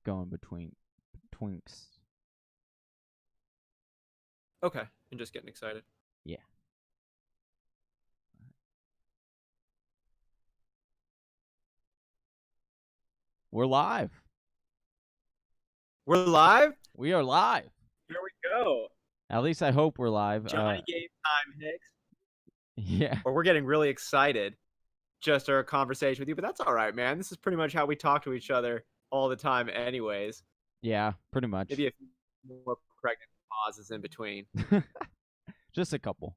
going between twinks. Okay, and just getting excited. Yeah. We're live. We're live? We are live. Here we go. At least I hope we're live. Johnny Game Time, Hicks. Yeah. Or we're getting really excited just our conversation with you, but that's all right, man. This is pretty much how we talk to each other all the time anyways. Yeah, pretty much. Maybe a few more pregnant pauses in between. Just a couple.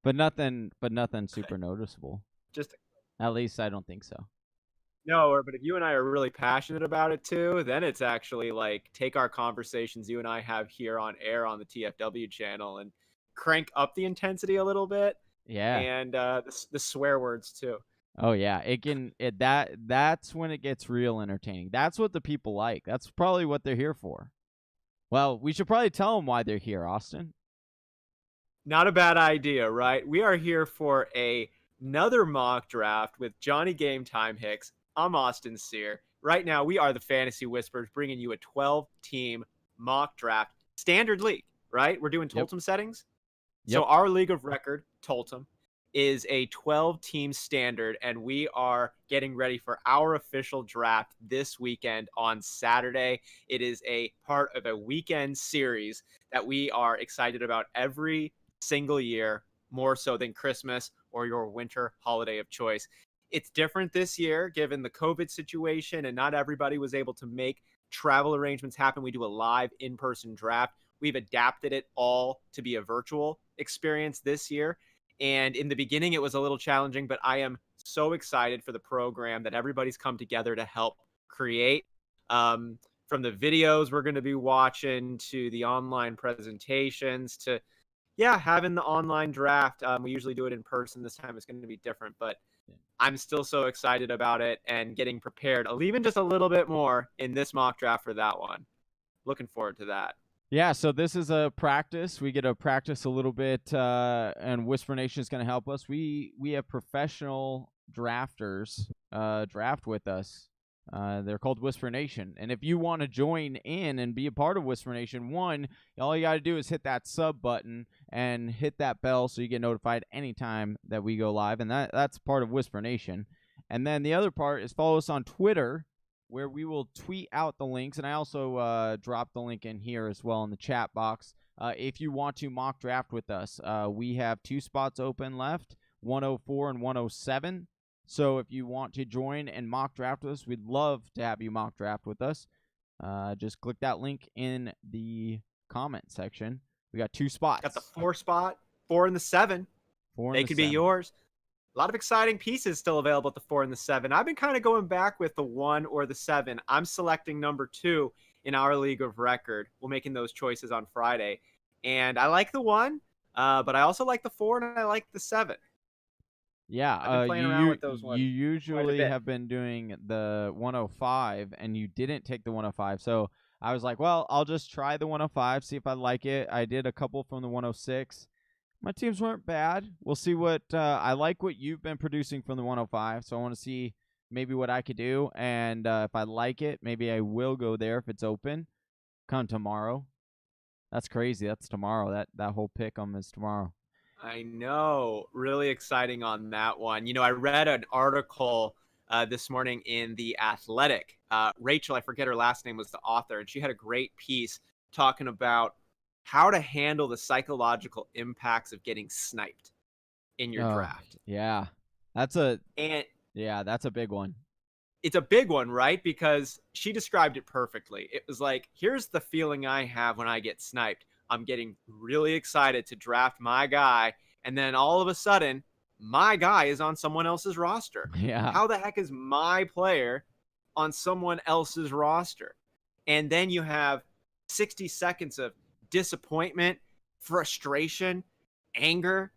But nothing super noticeable. Just At least I don't think so. No, but if you and I are really passionate about it too, then it's actually like take our conversations you and I have here on air on the TFW channel and crank up the intensity a little bit. Yeah. And the swear words too. Oh yeah, that's when it gets real entertaining. That's what the people like. That's probably what they're here for. Well, we should probably tell them why they're here, Austin. Not a bad idea, right? We are here for another mock draft with Johnny Game Time, Hicks. I'm Austin Sear. Right now, we are the Fantasy Whispers, bringing you a 12-team mock draft standard league, right? We're doing Toltem settings. Yep. So our league of record, Toltem, is a 12-team standard, and we are getting ready for our official draft this weekend on Saturday. It is a part of a weekend series that we are excited about every single year, more so than Christmas or your winter holiday of choice. It's different this year given the COVID situation, and not everybody was able to make travel arrangements happen. We do a live in-person draft. We've adapted it all to be a virtual experience this year. And in the beginning, it was a little challenging, but I am so excited for the program that everybody's come together to help create. From the videos we're going to be watching to the online presentations to, having the online draft. We usually do it in person. This time it's going to be different, but I'm still so excited about it and getting prepared, even just a little bit more in this mock draft for that one. Looking forward to that. Yeah, so this is a practice. We get to practice a little bit, and Whisper Nation is going to help us. We have professional drafters draft with us. They're called Whisper Nation. And if you want to join in and be a part of Whisper Nation, all you got to do is hit that sub button and hit that bell so you get notified anytime that we go live. And that's part of Whisper Nation. And then the other part is follow us on Twitter, where we will tweet out the links. And I also drop the link in here as well in the chat box. If you want to mock draft with us, we have 2 spots open left, 104 and 107. So if you want to join and mock draft with us, we'd love to have you mock draft with us. Just click that link in the comment section. We got 2 spots. Got the 4 spot, 4 and the 7. They could be yours. A lot of exciting pieces still available at the 4 and the 7. I've been kind of going back with the 1 or the 7. I'm selecting number 2 in our league of record. We're making those choices on Friday. And I like the 1, but I also like the 4 and I like the 7. Yeah, I've been playing around with those ones you usually have been doing the 105, and you didn't take the 105. So I was like, well, I'll just try the 105, see if I like it. I did a couple from the 106. My teams weren't bad. We'll see what I like what you've been producing from the 105, so I want to see maybe what I could do. And if I like it, maybe I will go there if it's open. Come tomorrow. That's crazy. That's tomorrow. That whole pick'em is tomorrow. I know. Really exciting on that one. You know, I read an article this morning in The Athletic. Rachel, I forget her last name, was the author, and she had a great piece talking about how to handle the psychological impacts of getting sniped in your draft. Yeah. That's a big one. It's a big one, right? Because she described it perfectly. It was like, here's the feeling I have when I get sniped. I'm getting really excited to draft my guy, and then all of a sudden, my guy is on someone else's roster. Yeah. How the heck is my player on someone else's roster? And then you have 60 seconds of disappointment, frustration, anger,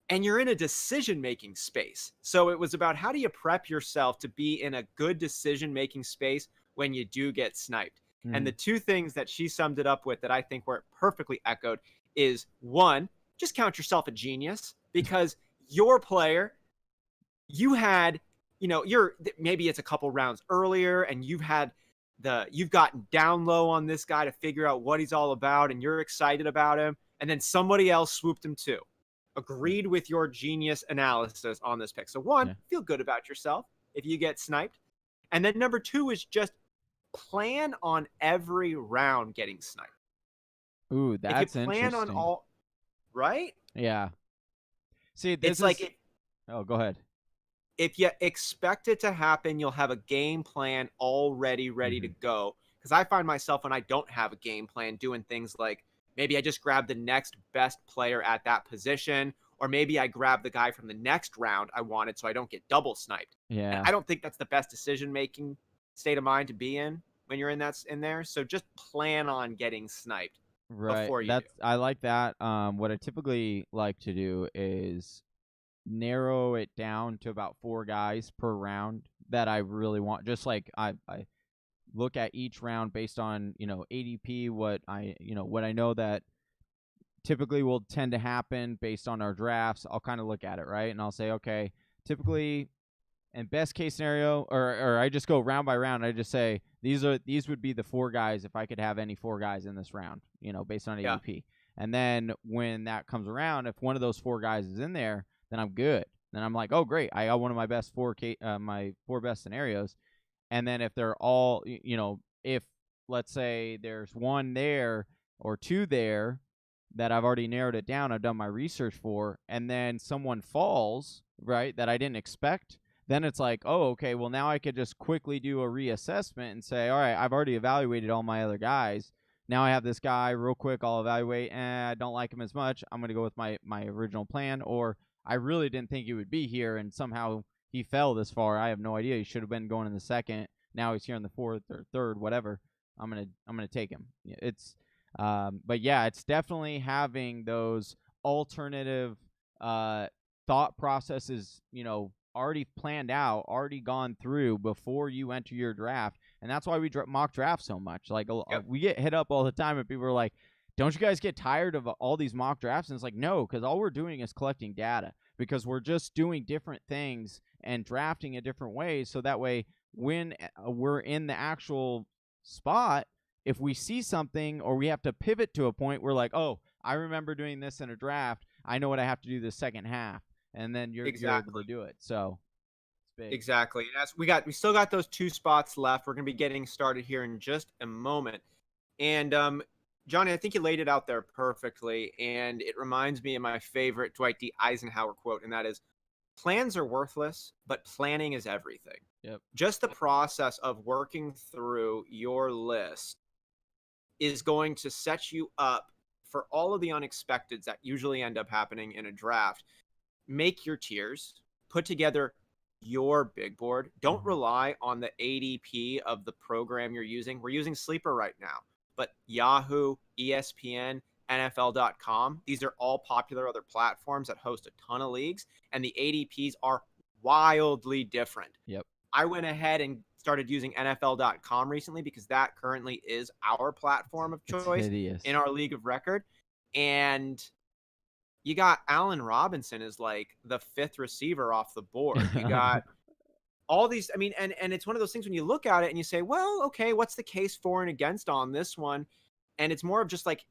and you're in a decision-making space. So it was about how do you prep yourself to be in a good decision-making space when you do get sniped. And the 2 things that she summed it up with that I think were perfectly echoed is 1, just count yourself a genius because your player, you had, maybe it's a couple rounds earlier and you've had you've gotten down low on this guy to figure out what he's all about, and you're excited about him, and then somebody else swooped him too. Agreed with your genius analysis on this pick. So one, feel good about yourself if you get sniped. And then number two is just plan on every round getting sniped. Ooh, that's if you plan interesting. on all, right? Yeah. See, this It's is like oh, go ahead. if you expect it to happen, you'll have a game plan already ready to go. Because I find myself when I don't have a game plan doing things like maybe I just grab the next best player at that position, or maybe I grab the guy from the next round I wanted so I don't get double sniped. Yeah. And I don't think that's the best decision-making state of mind to be in when you're in there. So just plan on getting sniped before you do. I like that. What I typically like to do is narrow it down to about 4 guys per round that I really want. Just like I look at each round based on, ADP, what I know that typically will tend to happen based on our drafts. I'll kind of look at it, right? And I'll say, okay, typically in best case scenario, or I just go round by round. I just say these would be the 4 guys if I could have any 4 guys in this round, based on ADP. Yeah. And then when that comes around, if one of those 4 guys is in there, then I'm good. Then I'm like, oh great, I got one of my best my 4 best scenarios. And then if they're all, if let's say there's 1 there or 2 there that I've already narrowed it down, I've done my research for, and then someone falls, right, that I didn't expect, then it's like, oh, okay, well, now I could just quickly do a reassessment and say, all right, I've already evaluated all my other guys. Now I have this guy real quick. I'll evaluate. I don't like him as much. I'm going to go with my original plan. Or I really didn't think he would be here, and somehow he fell this far. I have no idea. He should have been going in the second. Now he's here in the 4th or 3rd, whatever. I'm gonna take him. But yeah, it's definitely having those alternative thought processes, already planned out, already gone through before you enter your draft. And that's why we mock draft so much. Like, we get hit up all the time and people are like, don't you guys get tired of all these mock drafts? And it's like, no, because all we're doing is collecting data, because we're just doing different things and drafting in different ways. So that way, when we're in the actual spot, if we see something or we have to pivot to a point, we're like, oh, I remember doing this in a draft. I know what I have to do the second half. And then you're able to do it. So it's big. Exactly. Yes, we still got those 2 spots left. We're going to be getting started here in just a moment. And Johnny, I think you laid it out there perfectly. And it reminds me of my favorite Dwight D. Eisenhower quote, and that is, plans are worthless, but planning is everything. Yep. Just the process of working through your list is going to set you up for all of the unexpecteds that usually end up happening in a draft. Make your tiers, put together your big board. Don't rely on the ADP of the program you're using. We're using Sleeper right now, but Yahoo, ESPN, NFL.com, these are all popular other platforms that host a ton of leagues, and the ADPs are wildly different. Yep. I went ahead and started using NFL.com recently because that currently is our platform of choice in our league of record. And you got Allen Robinson as like the 5th receiver off the board. You got all these, I mean, and it's one of those things when you look at it and you say, well, okay, what's the case for and against on this one? And it's more of just like,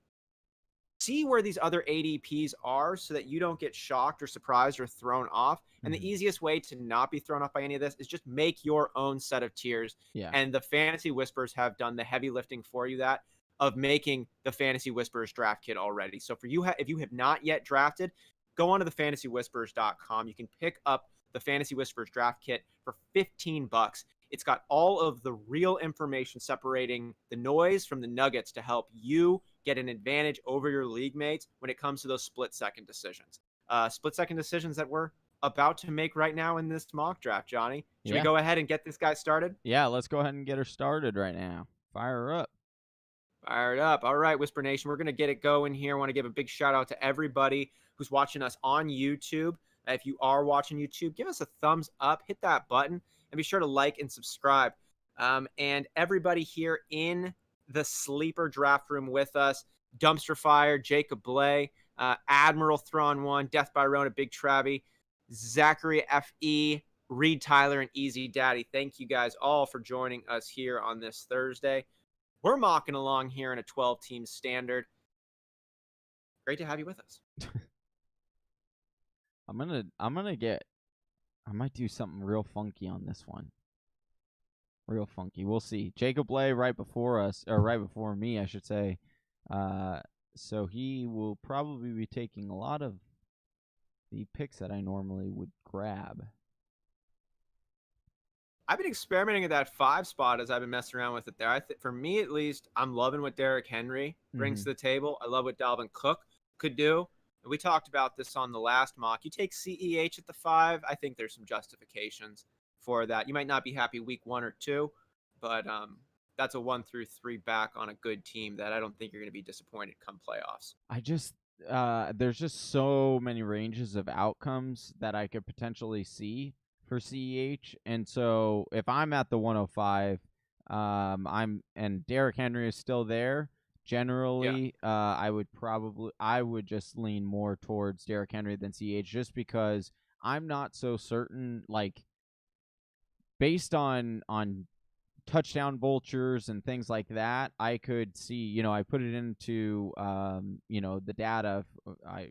see where these other ADPs are so that you don't get shocked or surprised or thrown off. And the easiest way to not be thrown off by any of this is just make your own set of tiers. Yeah. And the Fantasy Whispers have done the heavy lifting for you of making the Fantasy Whispers draft kit already. So for you, if you have not yet drafted, go onto the fantasywhispers.com. You can pick up the Fantasy Whispers draft kit for $15. It's got all of the real information separating the noise from the nuggets to help you get an advantage over your league mates when it comes to those split-second decisions. Split-second decisions that we're about to make right now in this mock draft, Johnny. Should we go ahead and get this guy started? Yeah, let's go ahead and get her started right now. Fire her up. Fired up. All right, Whisper Nation, we're going to get it going here. I want to give a big shout-out to everybody who's watching us on YouTube. If you are watching YouTube, give us a thumbs up, hit that button, and be sure to like and subscribe. And everybody here in the Sleeper draft room with us, Dumpster Fire, Jacob Bley, Admiral Thrawn 1, Death by Rona, Big Travie, Zachary F.E., Reed, Tyler, and Easy Daddy, thank you guys all for joining us here on this Thursday. We're mocking along here in a 12-team standard. Great to have you with us. I might do something real funky on this one. Real funky. We'll see. Jacob Bley right before me, I should say. So he will probably be taking a lot of the picks that I normally would grab. I've been experimenting at that 5 spot as I've been messing around with it there. For me, at least, I'm loving what Derrick Henry brings to the table. I love what Dalvin Cook could do. We talked about this on the last mock. You take CEH at the 5. I think there's some justifications for that. You might not be happy week 1 or 2, but that's a 1 through 3 back on a good team that I don't think you're going to be disappointed come playoffs. There's just so many ranges of outcomes that I could potentially see for CEH, and so if I'm at the 105, and Derrick Henry is still there. Generally, I would just lean more towards Derrick Henry than CH, just because I'm not so certain. Like, based on touchdown vultures and things like that, I could see. I put it into the data. I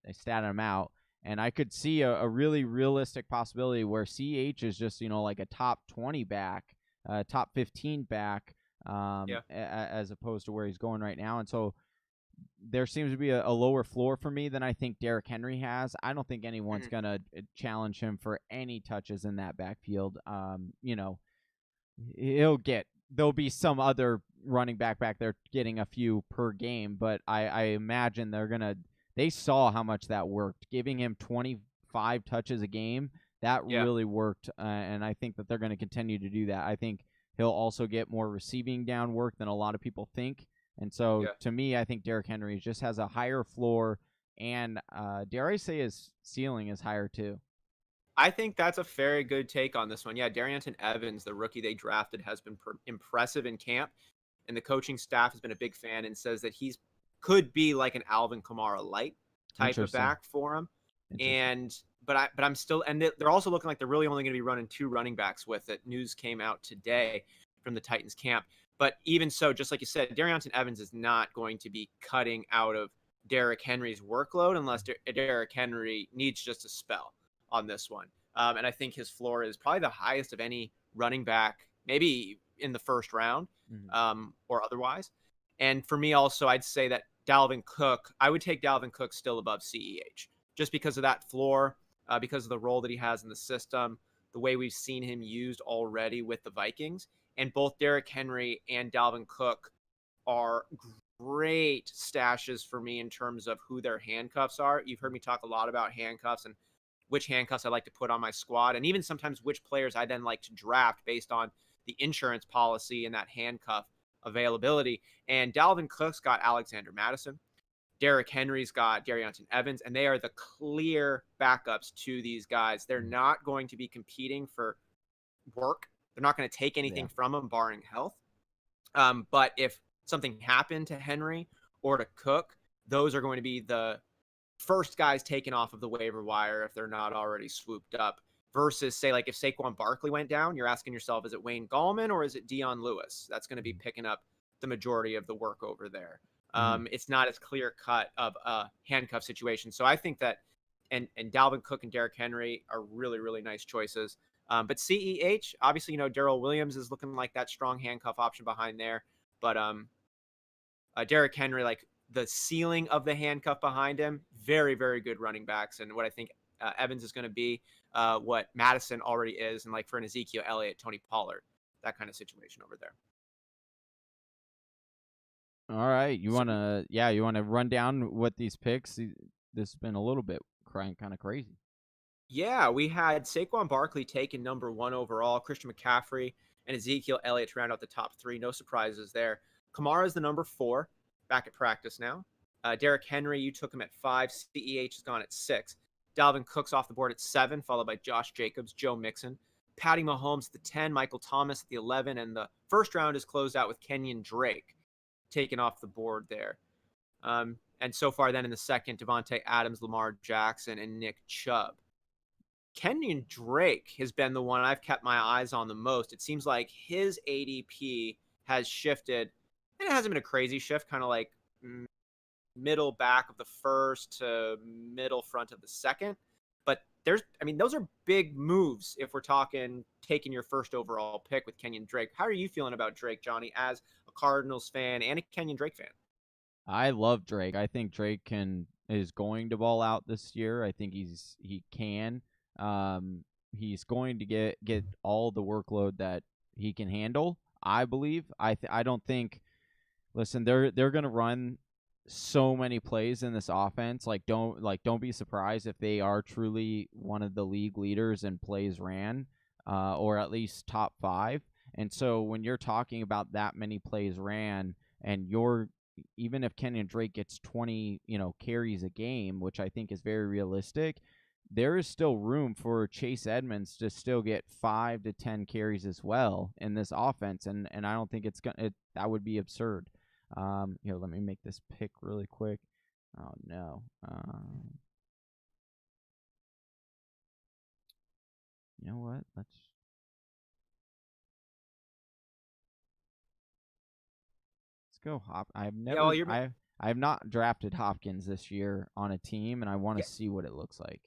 statted them out, and I could see a really realistic possibility where CH is just like a top 20 back, top 15 back. As opposed to where he's going right now. And so there seems to be a lower floor for me than I think Derrick Henry has. I don't think anyone's going to challenge him for any touches in that backfield. There'll be some other running back there getting a few per game, but I imagine they saw how much that worked. Giving him 25 touches a game, that really worked. And I think that they're going to continue to do that. I think he'll also get more receiving down work than a lot of people think. And so, to me, I think Derrick Henry just has a higher floor, and dare I say his ceiling is higher too. I think that's a very good take on this one. Yeah, Darrynton Evans, the rookie they drafted, has been impressive in camp, and the coaching staff has been a big fan and says that could be like an Alvin Kamara light type of back for him. But I'm still, and they're also looking like they're really only going to be running 2 running backs with it. News came out today from the Titans camp. But even so, just like you said, Darrynton Evans is not going to be cutting out of Derrick Henry's workload unless Derrick Henry needs just a spell on this one. And I think his floor is probably the highest of any running back, maybe in the first round or otherwise. And for me also, I'd say that I would take Dalvin Cook still above CEH just because of that floor, because of the role that he has in the system, the way we've seen him used already with the Vikings. And both Derrick Henry and Dalvin Cook are great stashes for me in terms of who their handcuffs are. You've heard me talk a lot about handcuffs and which handcuffs I like to put on my squad, and even sometimes which players I then like to draft based on the insurance policy and that handcuff availability. And Dalvin Cook's got Alexander Madison. Derrick Henry's got Darrynton Evans, and they are the clear backups to these guys. They're not going to be competing for work. They're not going to take anything from them, barring health. But if something happened to Henry or to Cook, those are going to be the first guys taken off of the waiver wire if they're not already swooped up. Versus, say, like if Saquon Barkley went down, you're asking yourself, is it Wayne Gallman or is it Dion Lewis? That's going to be picking up the majority of the work over there. It's not as clear cut of a handcuff situation. So I think that, and Dalvin Cook and Derrick Henry are really, really nice choices. But CEH, obviously, Darrell Williams is looking like that strong handcuff option behind there. But Derrick Henry, like the ceiling of the handcuff behind him, very, very good running backs. And what I think Evans is going to be, what Madison already is, and like for an Ezekiel Elliott, Tony Pollard, that kind of situation over there. All right, you want to run down what these picks? This has been a little bit kind of crazy. Yeah, we had Saquon Barkley taken number 1 overall, Christian McCaffrey and Ezekiel Elliott to round out the top 3. No surprises there. Kamara is the number 4, back at practice now. Derrick Henry, you took him at 5. CEH has gone at 6. Dalvin Cook's off the board at 7, followed by Josh Jacobs, Joe Mixon. Patty Mahomes at the 10, Michael Thomas at the 11, and the first round is closed out with Kenyon Drake taken off the board there. And so far then in the second, Devontae Adams, Lamar Jackson, and Nick Chubb. Kenyon Drake has been the one I've kept my eyes on the most. It seems like his ADP has shifted, and it hasn't been a crazy shift, kind of like middle back of the first to middle front of the second. But those are big moves if we're talking taking your first overall pick with Kenyon Drake. How are you feeling about Drake, Johnny, as a Cardinals fan and a Kenyon Drake fan? I love Drake. I think Drake is going to ball out this year. I think he can. He's going to get all the workload that he can handle. I believe. I don't think. Listen, they're going to run so many plays in this offense. Don't be surprised if they are truly one of the league leaders in plays ran, or at least top 5. And so when you're talking about that many plays ran, and even if Kenyon Drake gets 20, carries a game, which I think is very realistic, there is still room for Chase Edmonds to still get 5 to 10 carries as well in this offense, and I don't think that would be absurd. Let me make this pick really quick. Oh no. You know what? Let's go I have not drafted Hopkins this year on a team, and I want to see what it looks like.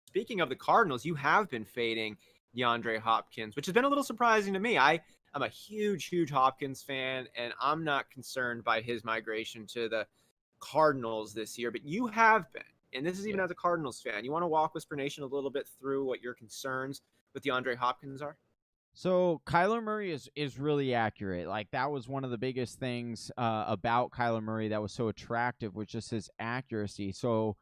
Speaking of the Cardinals, you have been fading DeAndre Hopkins, which has been a little surprising to me. I'm a huge Hopkins fan, and I'm not concerned by his migration to the Cardinals this year, but you have been. And this is even as a Cardinals fan. You want to walk Whisper Nation a little bit through what your concerns with DeAndre Hopkins are? So Kyler Murray is really accurate. Like, that was one of the biggest things about Kyler Murray that was so attractive, was just his accuracy. So,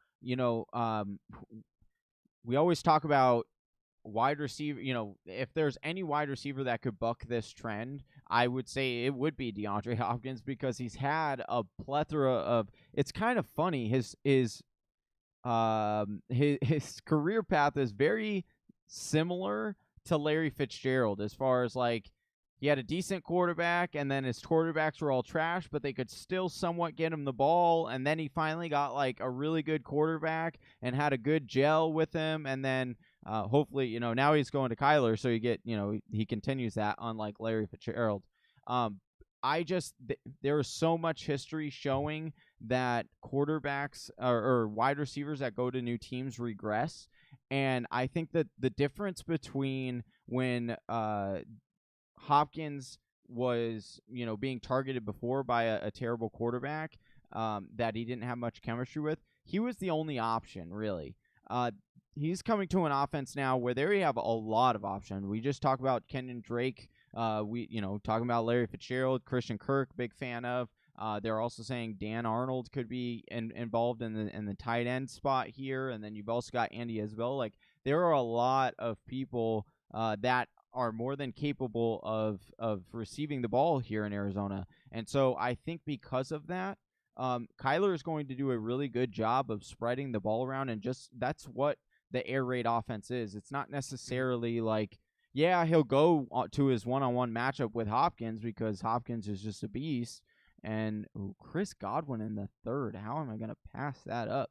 we always talk about wide receiver. If there's any wide receiver that could buck this trend, I would say it would be DeAndre Hopkins, because he's had a plethora of. It's kind of funny. His career path is very similar to Larry Fitzgerald, as far as like, he had a decent quarterback, and then his quarterbacks were all trash, but they could still somewhat get him the ball, and then he finally got like a really good quarterback and had a good gel with him, and then hopefully, now he's going to Kyler, so he continues that, unlike Larry Fitzgerald. There is so much history showing that quarterbacks or wide receivers that go to new teams regress. And I think that the difference between when Hopkins was, being targeted before by a terrible quarterback that he didn't have much chemistry with, he was the only option, really. He's coming to an offense now where they have a lot of options. We just talked about Kenyon Drake. Talking about Larry Fitzgerald, Christian Kirk, big fan of. They're also saying Dan Arnold could be involved in the tight end spot here, and then you've also got Andy Isabel. Like, there are a lot of people that are more than capable of receiving the ball here in Arizona, and so I think because of that, Kyler is going to do a really good job of spreading the ball around, and just that's what the air raid offense is. It's not necessarily like, yeah, he'll go to his one-on-one matchup with Hopkins because Hopkins is just a beast. And Chris Godwin in the third. How am I going to pass that up?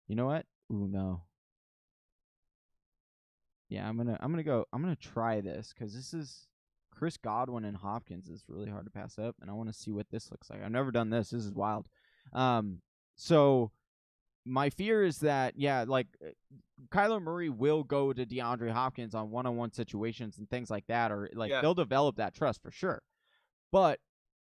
You know what? Ooh, no. Yeah, I'm gonna try this, because this is Chris Godwin and Hopkins is really hard to pass up, and I want to see what this looks like. I've never done this. This is wild. So my fear is that, Kyler Murray will go to DeAndre Hopkins on one-on-one situations and things like that, or they'll develop that trust for sure. But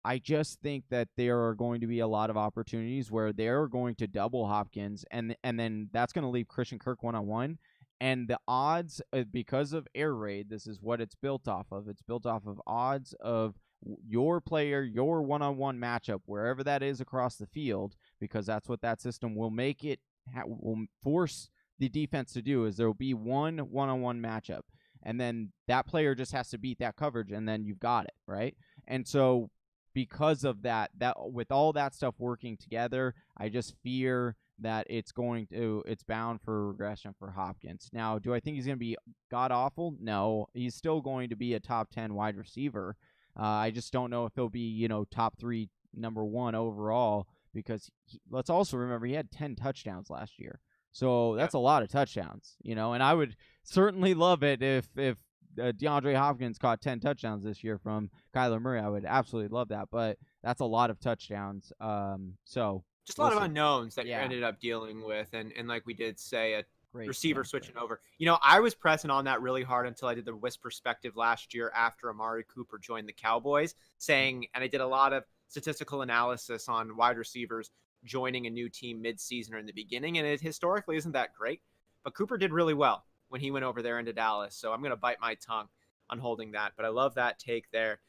I just think that there are going to be a lot of opportunities where they're going to double Hopkins, and then that's going to leave Christian Kirk one-on-one. And the odds, because of air raid, this is what it's built off of. It's built off of odds of your player, your one-on-one matchup, wherever that is across the field, because that's what that system will make it, will force the defense to do, is there will be one-on-one matchup. And then that player just has to beat that coverage, and then you've got it, right? And so because of that with all that stuff working together, I just fear that it's bound for regression for Hopkins. Now, do I think he's going to be god-awful? No. He's still going to be a top 10 wide receiver. I just don't know if he'll be, top 3, number 1 overall, because let's also remember he had 10 touchdowns last year. So that's a lot of touchdowns, and I would certainly love it if DeAndre Hopkins caught 10 touchdowns this year from Kyler Murray. I would absolutely love that, but that's a lot of touchdowns. So Just a we'll lot of see. unknowns that you Yeah, ended up dealing with, and like we did say, a great. receiver Yeah, switching over. I was pressing on that really hard until I did the Wisp perspective last year after Amari Cooper joined the Cowboys, saying, and I did a lot of statistical analysis on wide receivers joining a new team mid-season or in the beginning, and it historically isn't that great. But Cooper did really well when he went over there into Dallas, so I'm going to bite my tongue on holding that. But I love that take there,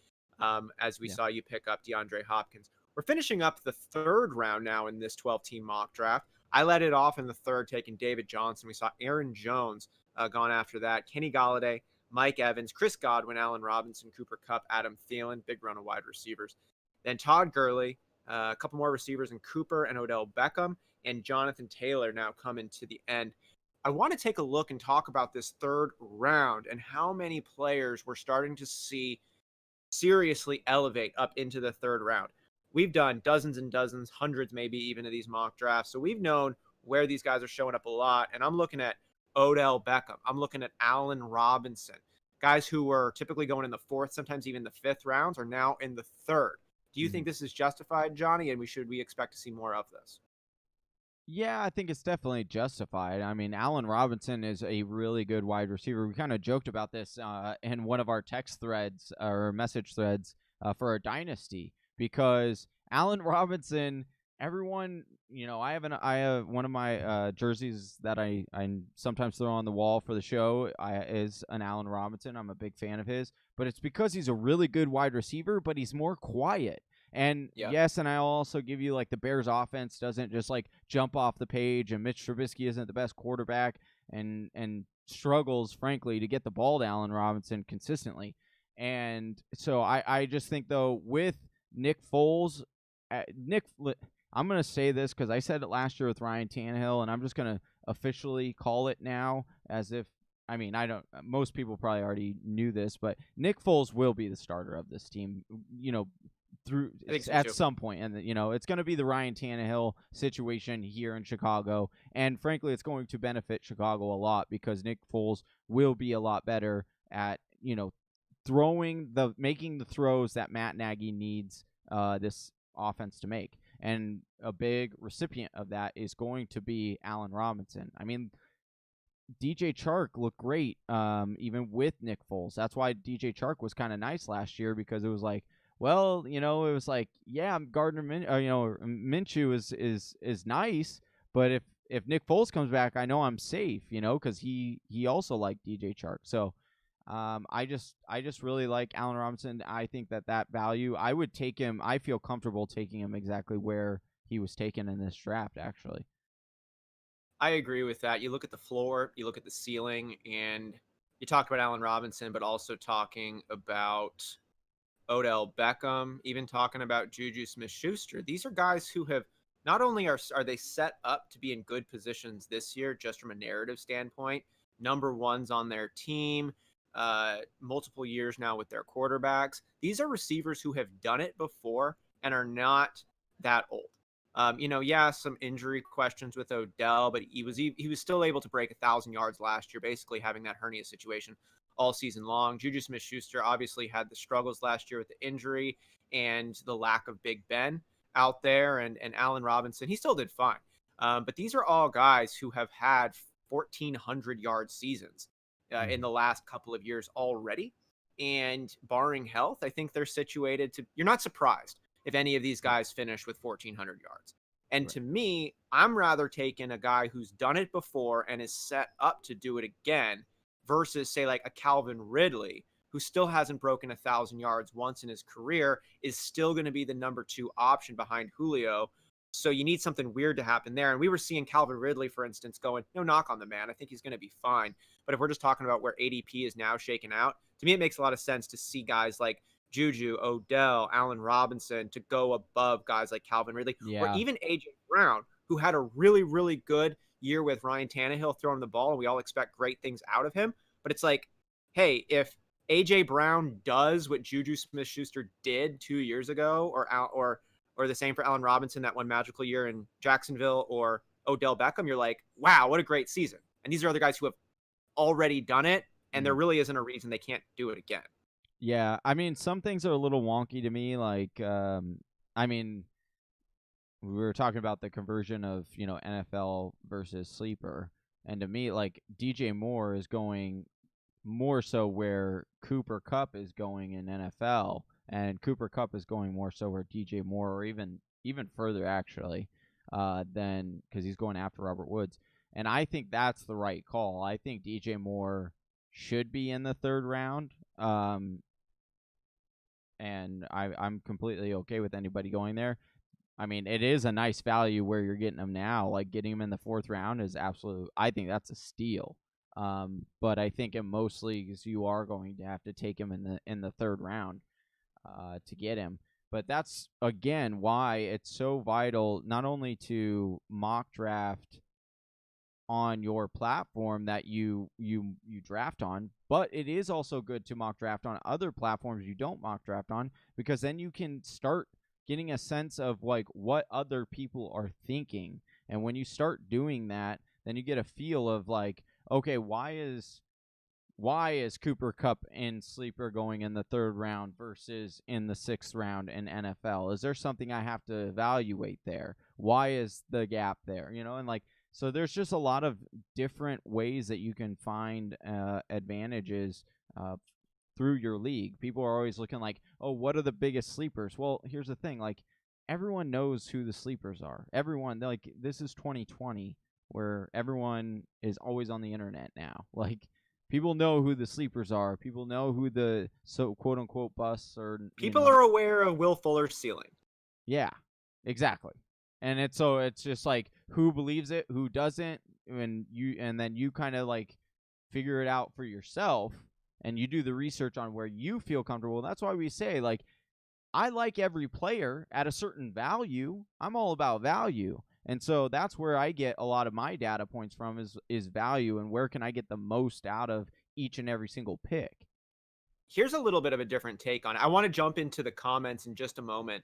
as we yeah. saw you pick up DeAndre Hopkins. We're finishing up the third round now in this 12-team mock draft. I led it off in the third, taking David Johnson. We saw Aaron Jones gone after that. Kenny Galladay, Mike Evans, Chris Godwin, Allen Robinson, Cooper Kupp, Adam Thielen. Big run of wide receivers. Then Todd Gurley, a couple more receivers in Cooper and Odell Beckham, and Jonathan Taylor now coming to the end. I want to take a look and talk about this third round and how many players we're starting to see seriously elevate up into the third round. We've done dozens and dozens, hundreds maybe even of these mock drafts. So we've known where these guys are showing up a lot. And I'm looking at Odell Beckham. I'm looking at Allen Robinson. Guys who were typically going in the fourth, sometimes even the fifth rounds, are now in the third. Do you Mhm. think this is justified, Johnny? And should we expect to see more of this? Yeah, I think it's definitely justified. I mean, Allen Robinson is a really good wide receiver. We kind of joked about this in one of our text threads or message threads for our dynasty because Allen Robinson, everyone, I have one of my jerseys that I sometimes throw on the wall for the show is an Allen Robinson. I'm a big fan of his, but it's because he's a really good wide receiver, but he's more quiet. And Yeah. yes, and I'll also give you like the Bears offense doesn't just like jump off the page, and Mitch Trubisky isn't the best quarterback and struggles, frankly, to get the ball to Allen Robinson consistently. And so I just think though with Nick Foles, I'm gonna say this because I said it last year with Ryan Tannehill, and I'm just gonna officially call it now as if I mean, I don't. Most people probably already knew this, but Nick Foles will be the starter of this team. Through I think so at too. some point, and it's going to be the Ryan Tannehill situation here in Chicago, and frankly, it's going to benefit Chicago a lot because Nick Foles will be a lot better at making the throws that Matt Nagy needs this offense to make, and a big recipient of that is going to be Allen Robinson. I mean, DJ Chark looked great, even with Nick Foles. That's why DJ Chark was kind of nice last year because it was like, well, it was like, yeah, Minshew is nice, but if Nick Foles comes back, I know I'm safe, because he also liked DJ Chark. So, I just really like Allen Robinson. I think that value, I would take him. I feel comfortable taking him exactly where he was taken in this draft, actually. I agree with that. You look at the floor, you look at the ceiling, and you talked about Allen Robinson, but also talking about Odell Beckham, even talking about Juju Smith-Schuster. These are guys who have not only are they set up to be in good positions this year, just from a narrative standpoint, number ones on their team, multiple years now with their quarterbacks. These are receivers who have done it before and are not that old. Some injury questions with Odell, but he was still able to break 1,000 yards last year, basically having that hernia situation all season long. Juju Smith-Schuster obviously had the struggles last year with the injury and the lack of Big Ben out there, and Allen Robinson, he still did fine. But these are all guys who have had 1,400-yard seasons in the last couple of years already. And barring health, I think they're situated to – you're not surprised if any of these guys finish with 1,400 yards. And Right. to me, I'm rather taking a guy who's done it before and is set up to do it again versus, say, like a Calvin Ridley, who still hasn't broken 1,000 yards once in his career, is still going to be the number 2 option behind Julio. So you need something weird to happen there. And we were seeing Calvin Ridley, for instance, going, no knock on the man. I think he's going to be fine. But if we're just talking about where ADP is now shaken out, to me, it makes a lot of sense to see guys like Juju, Odell, Allen Robinson to go above guys like Calvin Ridley, or Yeah. even A.J. Brown, who had a really, really good year with Ryan Tannehill throwing the ball, and we all expect great things out of him. But it's like, hey, if A.J. Brown does what Juju Smith-Schuster did 2 years ago, or the same for Allen Robinson that one magical year in Jacksonville, or Odell Beckham, you're like, wow, what a great season. And these are other guys who have already done it, and there really isn't a reason they can't do it again. Yeah, I mean, some things are a little wonky to me. Like, I mean, we were talking about the conversion of NFL versus sleeper, and to me, like DJ Moore is going more so where Cooper Kupp is going in NFL, and Cooper Kupp is going more so where DJ Moore, or even further actually, than because he's going after Robert Woods, and I think that's the right call. I think DJ Moore should be in the third round, and I'm completely okay with anybody going there. I mean, it is a nice value where you're getting him now. Like getting him in the fourth round is absolute. I think that's a steal. But I think in most leagues you are going to have to take him in the third round to get him. But that's again why it's so vital not only to mock draft on your platform that you draft on, but it is also good to mock draft on other platforms you don't mock draft on, because then you can start getting a sense of like what other people are thinking. And when you start doing that, then you get a feel of like, okay, why is Cooper Kupp in sleeper going in the third round versus in the sixth round in NFL? Is there something I have to evaluate there? Why is the gap there? And like, so there's just a lot of different ways that you can find advantages through your league. People are always looking like, oh, what are the biggest sleepers? Well, here's the thing, like everyone knows who the sleepers are. Everyone, like, this is 2020 where everyone is always on the internet now. Like people know who the sleepers are. People know who the quote unquote busts are. People are aware of Will Fuller's ceiling. Yeah, exactly. And it's just like who believes it, who doesn't, and then you kind of like figure it out for yourself. And you do the research on where you feel comfortable. That's why we say, like, I like every player at a certain value. I'm all about value. And so that's where I get a lot of my data points from is value, and where can I get the most out of each and every single pick. Here's a little bit of a different take on it. I want to jump into the comments in just a moment.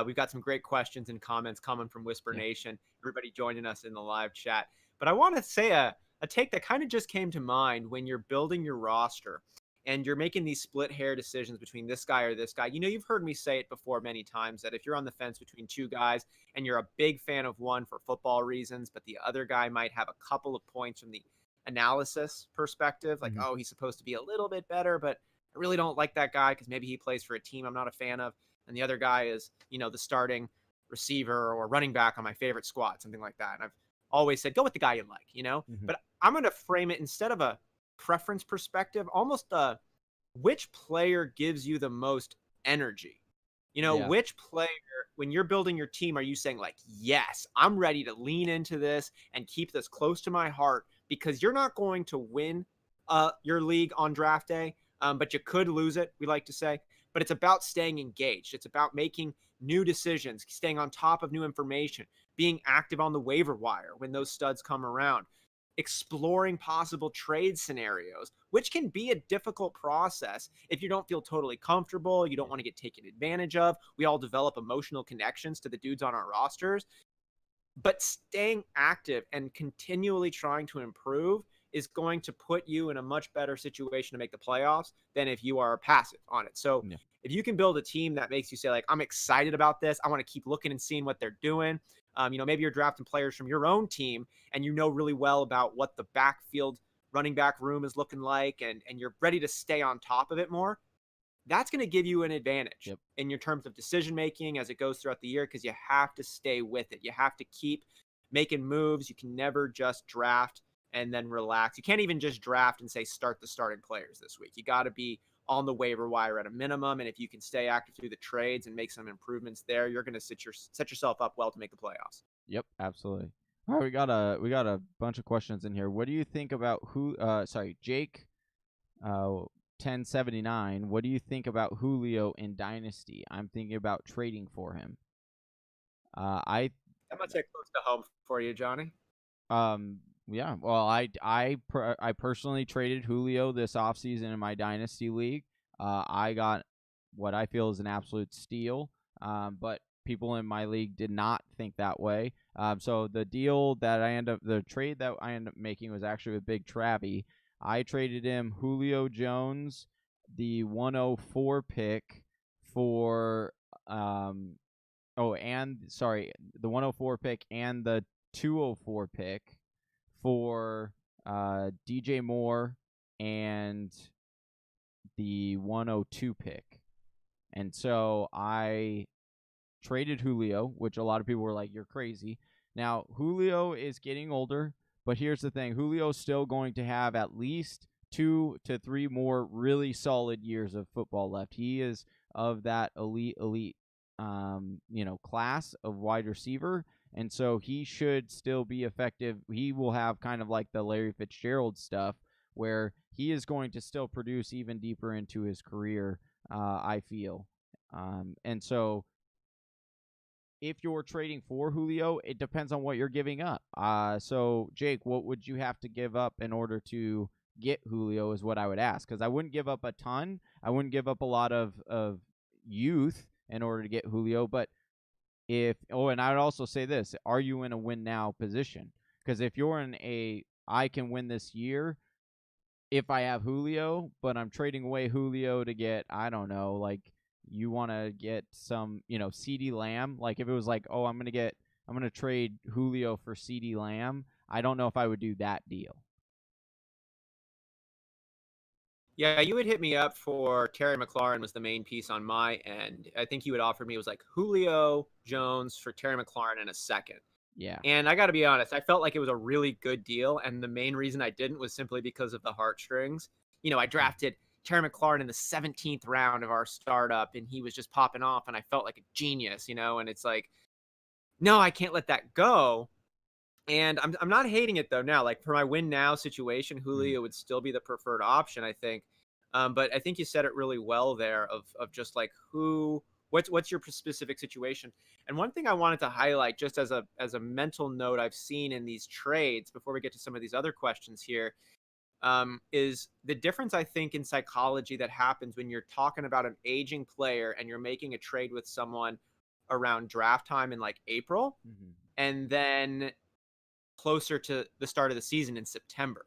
We've got some great questions and comments coming from Whisper Nation. Everybody joining us in the live chat. But I want to say a take that kind of just came to mind when you're building your roster and you're making these split hair decisions between this guy or this guy. You've heard me say it before many times that if you're on the fence between two guys and you're a big fan of one for football reasons, but the other guy might have a couple of points from the analysis perspective, like, oh, he's supposed to be a little bit better, but I really don't like that guy because maybe he plays for a team I'm not a fan of. And the other guy is, the starting receiver or running back on my favorite squad, something like that. And I've always said, go with the guy you like, But I'm going to frame it instead of a preference perspective, almost which player gives you the most energy? Which player, when you're building your team, are you saying like, yes, I'm ready to lean into this and keep this close to my heart, because you're not going to win your league on draft day, but you could lose it, we like to say. But it's about staying engaged. It's about making new decisions, staying on top of new information, being active on the waiver wire when those studs come around, exploring possible trade scenarios, which can be a difficult process if you don't feel totally comfortable, you don't want to get taken advantage of. We all develop emotional connections to the dudes on our rosters. But staying active and continually trying to improve is going to put you in a much better situation to make the playoffs than if you are passive on it. So if you can build a team that makes you say, like, I'm excited about this, I want to keep looking and seeing what they're doing. Maybe you're drafting players from your own team and you know really well about what the backfield running back room is looking like, and you're ready to stay on top of it more. That's going to give you an advantage in your terms of decision making as it goes throughout the year, because you have to stay with it. You have to keep making moves. You can never just draft and then relax. You can't even just draft and say start the starting players this week. You got to be on the waiver wire at a minimum, and if you can stay active through the trades and make some improvements there, you're going to set yourself up well to make the playoffs. Yep, absolutely. All right, we got a bunch of questions in here. What do you think about Jake 1079, what do you think about Julio in Dynasty? I'm thinking about trading for him. I'm gonna say close to home for you, Johnny. Yeah. Well, I personally traded Julio this offseason in my Dynasty league. I got what I feel is an absolute steal. But people in my league did not think that way. So the trade that I ended up making was actually with Big Travie. I traded him Julio Jones, the 104 pick for the 104 pick and the 204 pick for DJ Moore and the 102 pick. And so I traded Julio, which a lot of people were like, you're crazy. Now, Julio is getting older, but here's the thing. Julio's still going to have at least 2 to 3 more really solid years of football left. He is of that elite class of wide receiver, and so he should still be effective. He will have kind of like the Larry Fitzgerald stuff where he is going to still produce even deeper into his career, I feel. And so if you're trading for Julio, it depends on what you're giving up. So Jake, what would you have to give up in order to get Julio is what I would ask, because I wouldn't give up a ton. I wouldn't give up a lot of youth in order to get Julio. But and I would also say this, are you in a win now position? Because if you're in a I can win this year if I have Julio, but I'm trading away Julio to get, I don't know, like you want to get some, CeeDee Lamb. Like if it was like, oh, I'm going to trade Julio for CeeDee Lamb, I don't know if I would do that deal. Yeah, you would hit me up for Terry McLaurin was the main piece on my end. I think you would offer me was like Julio Jones for Terry McLaurin in a second. Yeah. And I got to be honest, I felt like it was a really good deal. And the main reason I didn't was simply because of the heartstrings. I drafted Terry McLaurin in the 17th round of our startup, and he was just popping off, and I felt like a genius, and it's like, no, I can't let that go. And I'm not hating it though now. Like for my win now situation, Julio would still be the preferred option, I think. But I think you said it really well there of just like what's your specific situation. And one thing I wanted to highlight just as a mental note I've seen in these trades before we get to some of these other questions here, is the difference I think in psychology that happens when you're talking about an aging player and you're making a trade with someone around draft time in like April, and then closer to the start of the season in September.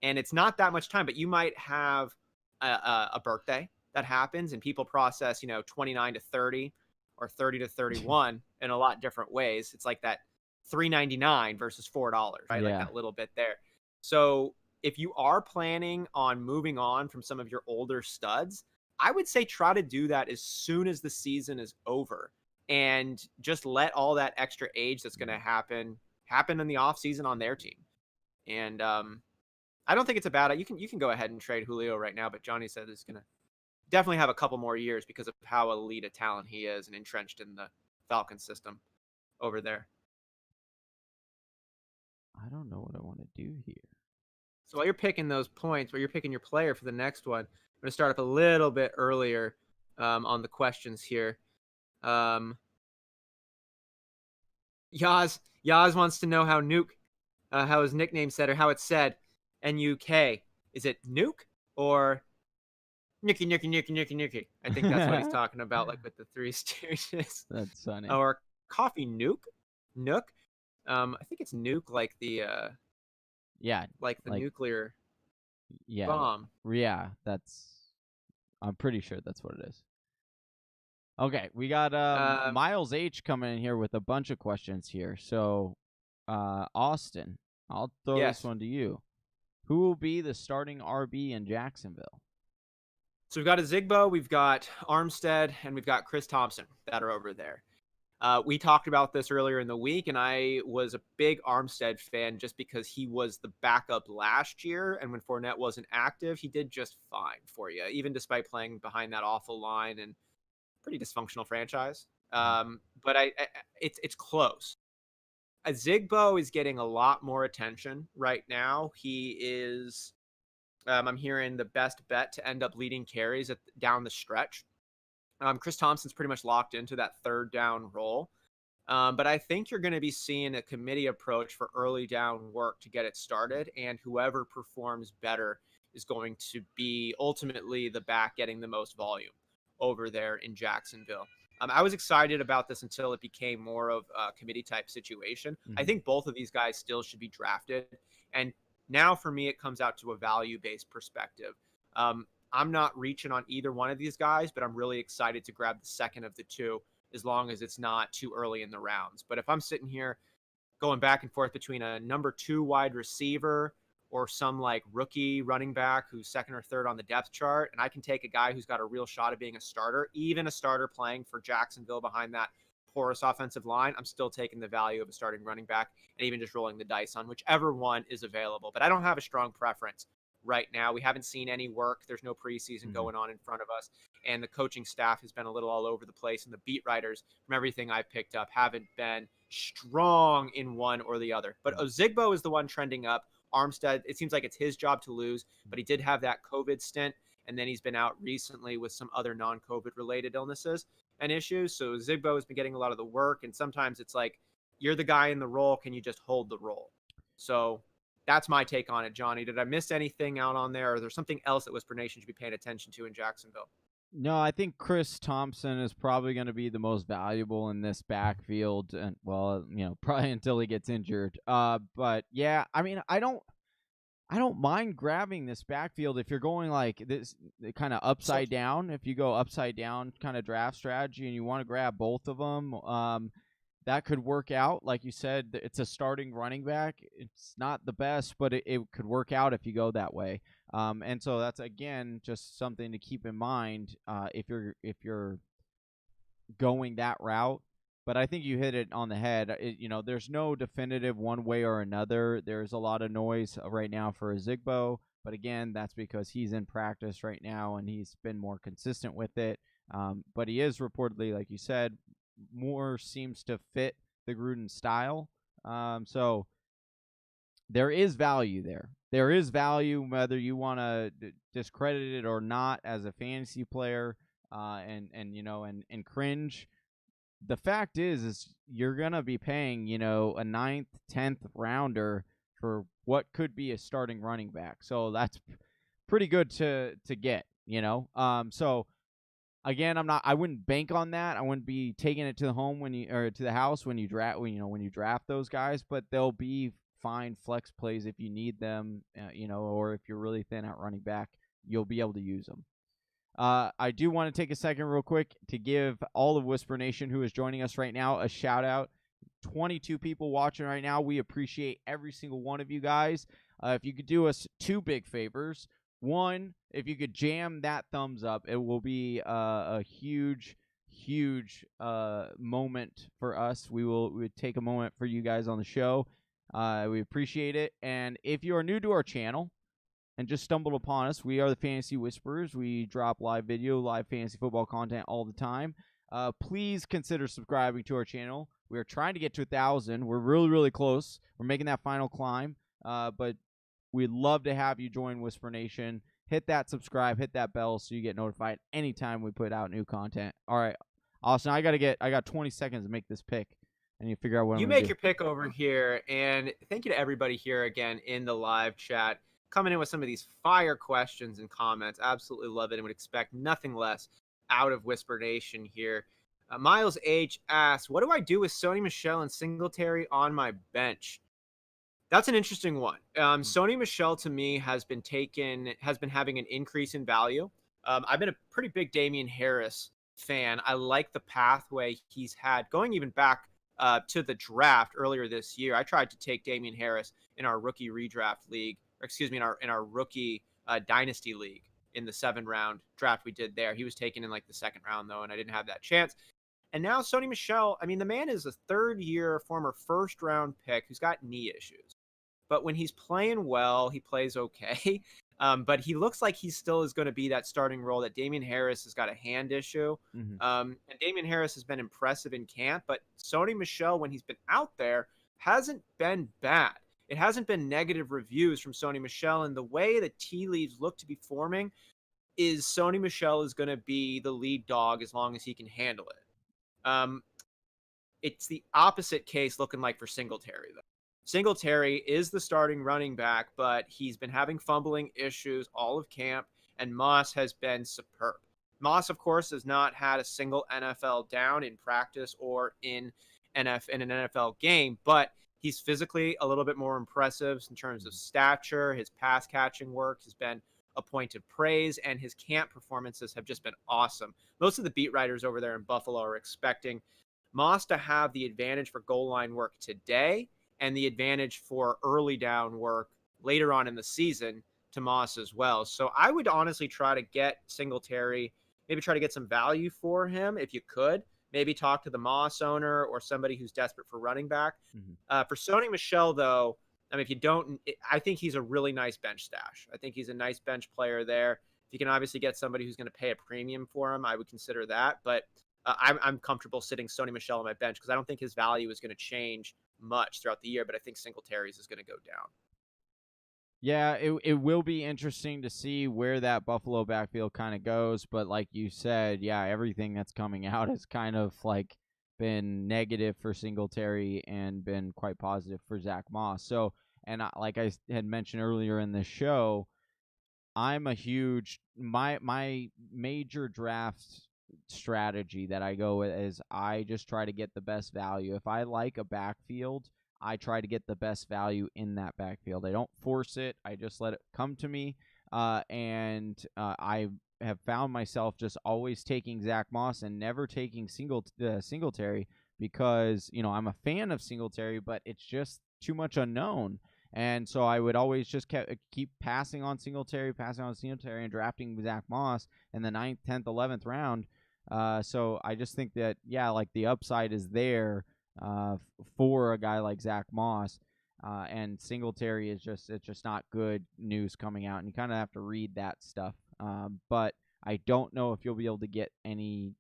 And it's not that much time, but you might have a birthday that happens and people process, 29 to 30 or 30 to 31 in a lot different ways. It's like that $3.99 versus $4, right? Yeah. Like that little bit there. So if you are planning on moving on from some of your older studs, I would say try to do that as soon as the season is over and just let all that extra age that's going to happen in the offseason on their team. And I don't think it's a bad idea. You can go ahead and trade Julio right now, but Johnny said he's going to definitely have a couple more years because of how elite a talent he is and entrenched in the Falcons system over there. I don't know what I want to do here. So while you're picking those points, while you're picking your player for the next one, I'm going to start up a little bit earlier on the questions here. Yaz wants to know how Nuke, how his nickname said, or how it's said, N-U-K. Is it Nuke or Nicky? I think that's what he's talking about, like with the Three Stooges. That's funny. Or Coffee Nuke? Nook? I think it's Nuke, like the like the nuclear bomb. Yeah, I'm pretty sure that's what it is. Okay, we got Miles H coming in here with a bunch of questions here. So, Austin, I'll throw this one to you. Who will be the starting RB in Jacksonville? So we've got Azigbo, we've got Armstead, and we've got Chris Thompson that are over there. We talked about this earlier in the week, and I was a big Armstead fan just because he was the backup last year, and when Fournette wasn't active, he did just fine for you, even despite playing behind that awful line and pretty dysfunctional franchise. But it's close. Azigbo is getting a lot more attention right now. He is, I'm hearing, the best bet to end up leading carries down the stretch. Chris Thompson's pretty much locked into that third down role. But I think you're going to be seeing a committee approach for early down work to get it started. And whoever performs better is going to be ultimately the back getting the most volume over there in Jacksonville. I was excited about this until it became more of a committee type situation. I think both of these guys still should be drafted. And Now, for me, it comes out to a value-based perspective. I'm not reaching on either one of these guys, but I'm really excited to grab the second of the two as long as it's not too early in the rounds. But if I'm sitting here going back and forth between a number 2 wide receiver or some like rookie running back who's second or third on the depth chart, and I can take a guy who's got a real shot of being a starter, even a starter playing for Jacksonville behind that porous offensive line, I'm still taking the value of a starting running back and even just rolling the dice on whichever one is available. But I don't have a strong preference right now. We haven't seen any work. There's no preseason going on in front of us. And the coaching staff has been a little all over the place. And the beat writers, from everything I've picked up, haven't been strong in one or the other. But Ozigbo is the one trending up. Armstead, it seems like it's his job to lose, but he did have that COVID stint. And then he's been out recently with some other non-COVID related illnesses and issues. So Zigbo has been getting a lot of the work. And sometimes it's like, you're the guy in the role. Can you just hold the role? So that's my take on it, Johnny. Did I miss anything out on there? Or is there something else that Whisper Nation should be paying attention to in Jacksonville? No, I think Chris Thompson is probably going to be the most valuable in this backfield, and probably until he gets injured. But yeah, I mean, I don't mind grabbing this backfield if you're going like this kind of upside down. If you go upside down kind of draft strategy and you want to grab both of them, that could work out. Like you said, it's a starting running back. It's not the best, but it could work out if you go that way. And so that's, again, just something to keep in mind if you're going that route. But I think you hit it on the head. There's no definitive one way or another. There's a lot of noise right now for Ozigbo. But again, that's because he's in practice right now and he's been more consistent with it. But he is reportedly, like you said, more seems to fit the Gruden style. So there is value there. There is value whether you want to discredit it or not as a fantasy player and cringe. The fact is you're going to be paying, a 9th, 10th rounder for what could be a starting running back. So that's pretty good to get, So again, I wouldn't bank on that. I wouldn't be taking it to the home to the house when you draft, when you draft those guys, but they'll be fine flex plays if you need them, or if you're really thin at running back, you'll be able to use them. I do want to take a second real quick to give all of Whisper Nation who is joining us right now a shout out. 22 people watching right now. We appreciate every single one of you guys. If you could do us 2 big favors. One, if you could jam that thumbs up, it will be a huge moment for us. We would take a moment for you guys on the show. We appreciate it. And if you are new to our channel and just stumbled upon us, we are the Fantasy Whisperers. We drop live video, live fantasy football content all the time. Please consider subscribing to our channel. We are trying to get to 1,000. We're really, really close. We're making that final climb. But we'd love to have you join Whisper Nation. Hit that subscribe, hit that bell so you get notified anytime we put out new content. All right, Austin, I got 20 seconds to make this pick. And you figure out what you make your pick over here. And thank you to everybody here again in the live chat, coming in with some of these fire questions and comments. Absolutely love it and would expect nothing less out of Whisper Nation here. Miles H asks, what do I do with Sony Michel and Singletary on my bench? That's an interesting one. Sony Michel to me has been having an increase in value. I've been a pretty big Damian Harris fan. I like the pathway he's had going even back to the draft earlier this year. I tried to take Damian Harris in our rookie redraft league, in our rookie dynasty league in the 7-round draft we did there. He was taken in like the 2nd round though, and I didn't have that chance. And now Sony Michel, I mean, the man is a 3rd-year former 1st-round pick who's got knee issues. But when he's playing well, he plays okay. But he looks like he still is going to be that starting role. That Damian Harris has got a hand issue. And Damian Harris has been impressive in camp. But Sony Michel, when he's been out there, hasn't been bad. It hasn't been negative reviews from Sony Michel. And the way the tea leaves look to be forming is Sony Michel is going to be the lead dog as long as he can handle it. It's the opposite case looking like for Singletary, though. Singletary is the starting running back, but he's been having fumbling issues all of camp, and Moss has been superb. Moss, of course, has not had a single NFL down in practice or in an NFL game, but He's physically a little bit more impressive in terms of stature. His pass catching work has been a point of praise, and his camp performances have just been awesome. Most of the beat writers over there in Buffalo are expecting Moss to have the advantage for goal line work today and the advantage for early down work later on in the season to Moss as well. So I would honestly try to get Singletary, maybe try to get some value for him if you could. Maybe talk to the Moss owner or somebody who's desperate for running back. For Sony Michel, though, I mean, if you don't, I think he's a really nice bench stash. I think he's a nice bench player there. If you can obviously get somebody who's going to pay a premium for him, I would consider that. But I'm comfortable sitting Sony Michel on my bench because I don't think his value is going to change much throughout the year, but I think Singletary's is going to go down. Yeah, it will be interesting to see where that Buffalo backfield kind of goes. But like you said, yeah, everything that's coming out has kind of like been negative for Singletary and been quite positive for Zach Moss. So, and like I had mentioned earlier in the show, I'm a huge my major draft strategy that I go with is I just try to get the best value. If I like a backfield, I try to get the best value in that backfield. I don't force it. I just let it come to me. I have found myself just always taking Zach Moss and never taking Singletary because, I'm a fan of Singletary, but it's just too much unknown. And so I would always just keep passing on Singletary, and drafting Zach Moss in the 9th, 10th, 11th round. So I just think that, like the upside is there for a guy like Zach Moss, and Singletary is just not good news coming out, and you kind of have to read that stuff. But I don't know if you'll be able to get any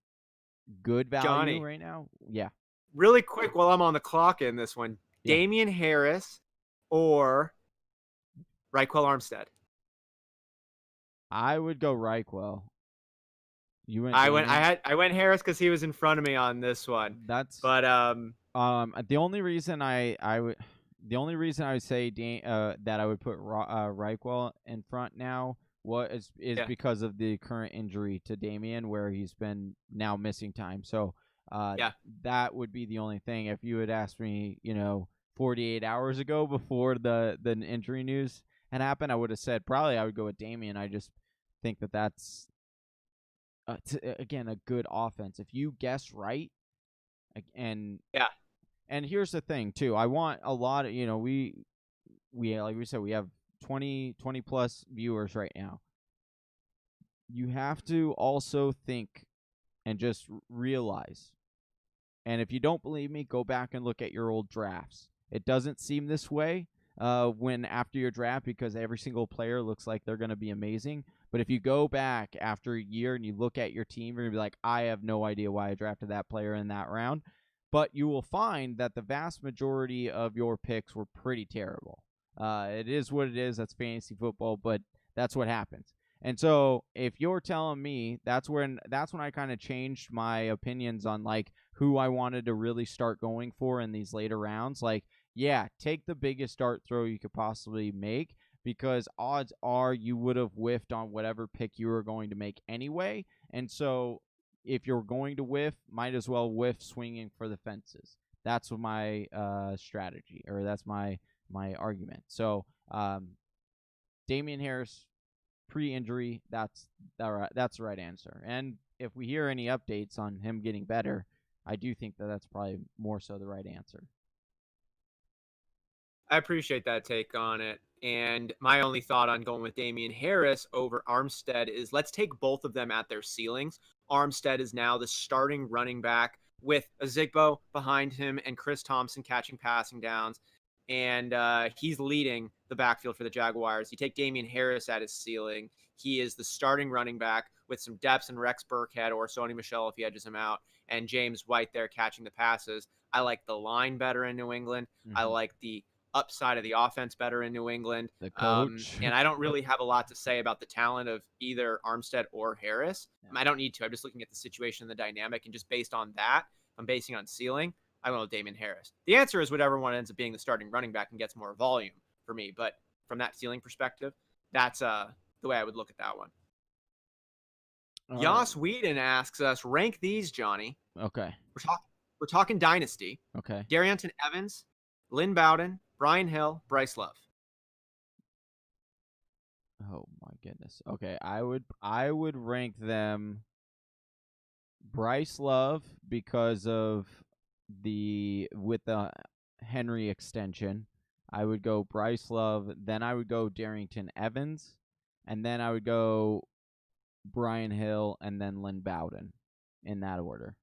good value Johnny, right now. Yeah. Really quick while I'm on the clock in this one, Damian Harris or Raquel Armstead? I would go Raquel. I went Harris because he was in front of me on this one. The only reason I would say that I would put Raquel in front now is because of the current injury to Damian, where he's been now missing time. So that would be the only thing. If you had asked me, 48 hours ago before the injury news had happened, I would have said probably I would go with Damian. I just think that's again a good offense. If you guess right, and here's the thing too. I want a lot of we like we said, we have 20 plus viewers right now. You have to also think and just realize, and if you don't believe me, go back and look at your old drafts. It doesn't seem this way when after your draft, because every single player looks like they're going to be amazing. But if you go back after a year and you look at your team, you're going to be like, I have no idea why I drafted that player in that round. But you will find that the vast majority of your picks were pretty terrible. It is what it is. That's fantasy football, but that's what happens. And so if you're telling me that's when I kind of changed my opinions on like who I wanted to really start going for in these later rounds, like, take the biggest dart throw you could possibly make, because odds are you would have whiffed on whatever pick you were going to make anyway. And so if you're going to whiff, might as well whiff swinging for the fences. That's my strategy, or that's my argument. So Damian Harris, pre-injury, that's the right answer. And if we hear any updates on him getting better, I do think that's probably more so the right answer. I appreciate that take on it. And my only thought on going with Damian Harris over Armstead is let's take both of them at their ceilings. Armstead is now the starting running back with Ozigbo behind him and Chris Thompson catching passing downs. And he's leading the backfield for the Jaguars. You take Damian Harris at his ceiling. He is the starting running back with some depths in Rex Burkhead or Sony Michel if he edges him out, and James White there catching the passes. I like the line better in New England. I like the upside of the offense better in New England. The coach. And I don't really have a lot to say about the talent of either Armstead or Harris. I don't need to. I'm just looking at the situation and the dynamic, and just based on that, I'm basing on ceiling. I went with Damian Harris. The answer is whatever one ends up being the starting running back and gets more volume for me. But from that ceiling perspective, that's the way I would look at that one. Yas Whedon asks us, rank these, Johnny. Okay. We're talking dynasty. Okay. Darrynton Evans, Lynn Bowden, Brian Hill, Bryce Love. Oh my goodness. Okay, I would rank them Bryce Love because of with the Henry extension. I would go Bryce Love, then I would go Darrington Evans, and then I would go Brian Hill, and then Lynn Bowden in that order.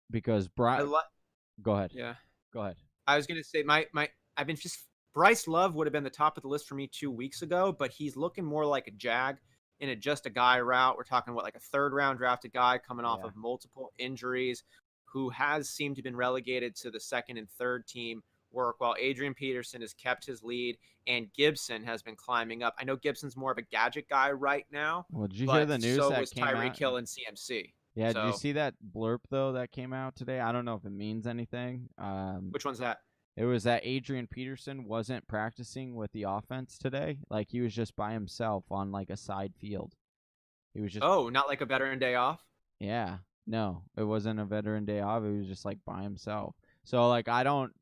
Because go ahead. Yeah. Go ahead. I was gonna say I've been just Bryce Love would have been the top of the list for me 2 weeks ago, but he's looking more like a Jag in a just a guy route. We're talking like a 3rd round drafted guy coming off of multiple injuries, who has seemed to have been relegated to the 2nd and 3rd team work, while Adrian Peterson has kept his lead and Gibson has been climbing up. I know Gibson's more of a gadget guy right now. Well, did you hear the news that was came out? Tyreek Hill and CMC. Yeah, did you see that blurb though that came out today? I don't know if it means anything. Which one's that? It was that Adrian Peterson wasn't practicing with the offense today. Like, he was just by himself on like a side field. He was just not like a veteran day off? Yeah. No, it wasn't a veteran day off. It was just like by himself. So like I don't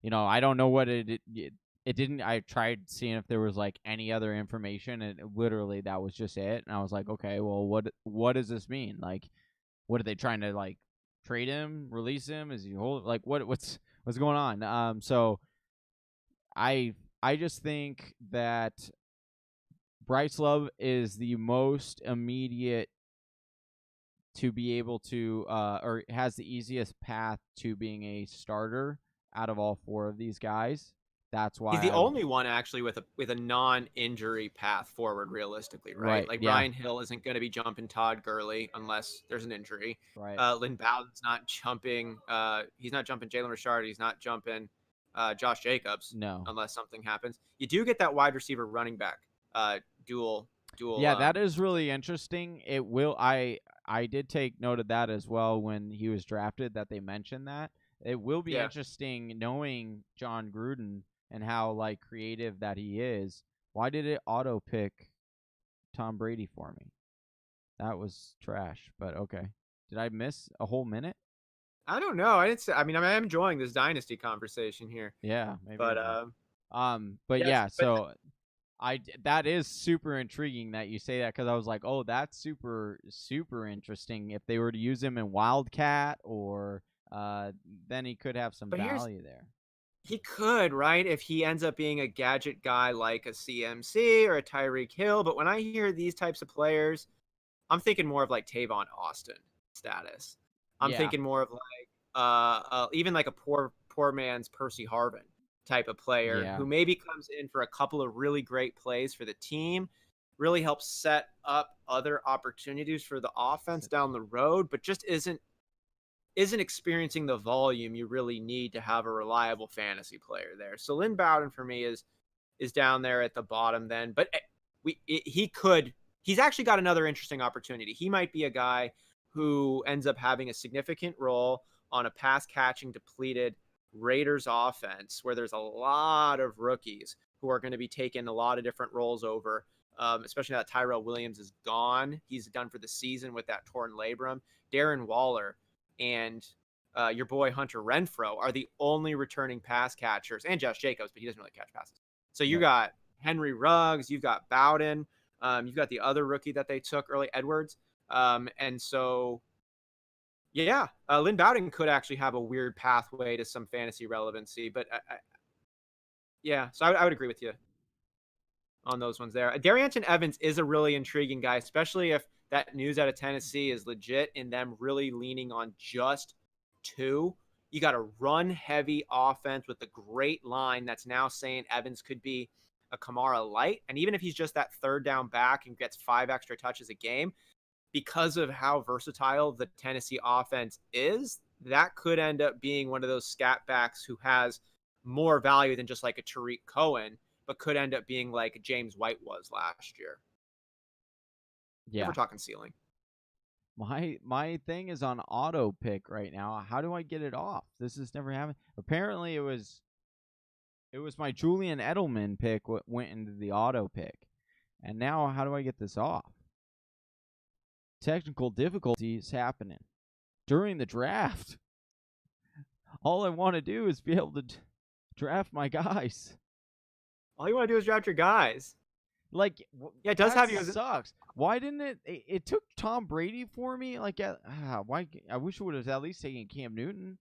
know what it didn't. I tried seeing if there was like any other information, and literally that was just it. And I was like, okay, well, what does this mean? Like, what are they trying to like trade him, release him? Is he like what's going on? So I just think that Bryce Love is the most immediate to be able to or has the easiest path to being a starter out of all 4 of these guys. That's why he's the only one actually with a non-injury path forward, realistically, right? Like Brian Hill isn't going to be jumping Todd Gurley unless there's an injury. Right. Lynn Bowden's not jumping. He's not jumping Jalen Richard. He's not jumping Josh Jacobs. No, unless something happens. You do get that wide receiver running back dual. Yeah, that is really interesting. It will. I did take note of that as well when he was drafted. That they mentioned that it will be interesting knowing John Gruden and how like creative that he is. Why did it auto pick Tom Brady for me? That was trash, but okay. Did I miss a whole minute? I don't know. I didn't say. I mean, I'm enjoying this dynasty conversation here. Yeah, maybe. But so that is super intriguing that you say that, because I was like, oh, that's super interesting. If they were to use him in Wildcat, or then he could have some value there. He could, right? If he ends up being a gadget guy like a CMC or a Tyreek Hill. But when I hear these types of players, I'm thinking more of like Tavon Austin status. I'm thinking more of like even like a poor man's Percy Harvin type of player who maybe comes in for a couple of really great plays for the team, really helps set up other opportunities for the offense down the road, but just isn't experiencing the volume you really need to have a reliable fantasy player there. So Lynn Bowden for me is down there at the bottom then, but he's actually got another interesting opportunity. He might be a guy who ends up having a significant role on a pass catching depleted Raiders offense, where there's a lot of rookies who are going to be taking a lot of different roles over, especially now that Tyrell Williams is gone. He's done for the season with that torn labrum. Darren Waller and your boy Hunter Renfrow are the only returning pass catchers, and Josh Jacobs, but he doesn't really catch passes. So you got Henry Ruggs, you've got Bowden, you've got the other rookie that they took early, Edwards. And so, Lynn Bowden could actually have a weird pathway to some fantasy relevancy, but so I would agree with you on those ones there. Darrington Evans is a really intriguing guy, especially if that news out of Tennessee is legit and them really leaning on just 2. You got a run-heavy offense with a great line that's now saying Evans could be a Kamara light. And even if he's just that 3rd down back and gets 5 extra touches a game, because of how versatile the Tennessee offense is, that could end up being one of those scat backs who has more value than just like a Tariq Cohen, but could end up being like James White was last year. Yeah. If we're talking ceiling. My thing is on auto pick right now. How do I get it off? This has never happened. Apparently it was my Julian Edelman pick went into the auto pick. And now how do I get this off? Technical difficulties happening during the draft. all I want to do is be able to draft my guys. All you want to do is draft your guys. Like, Yeah, it does that have you as sucks. Why didn't it took Tom Brady for me? Like, why? I wish it would have at least taken Cam Newton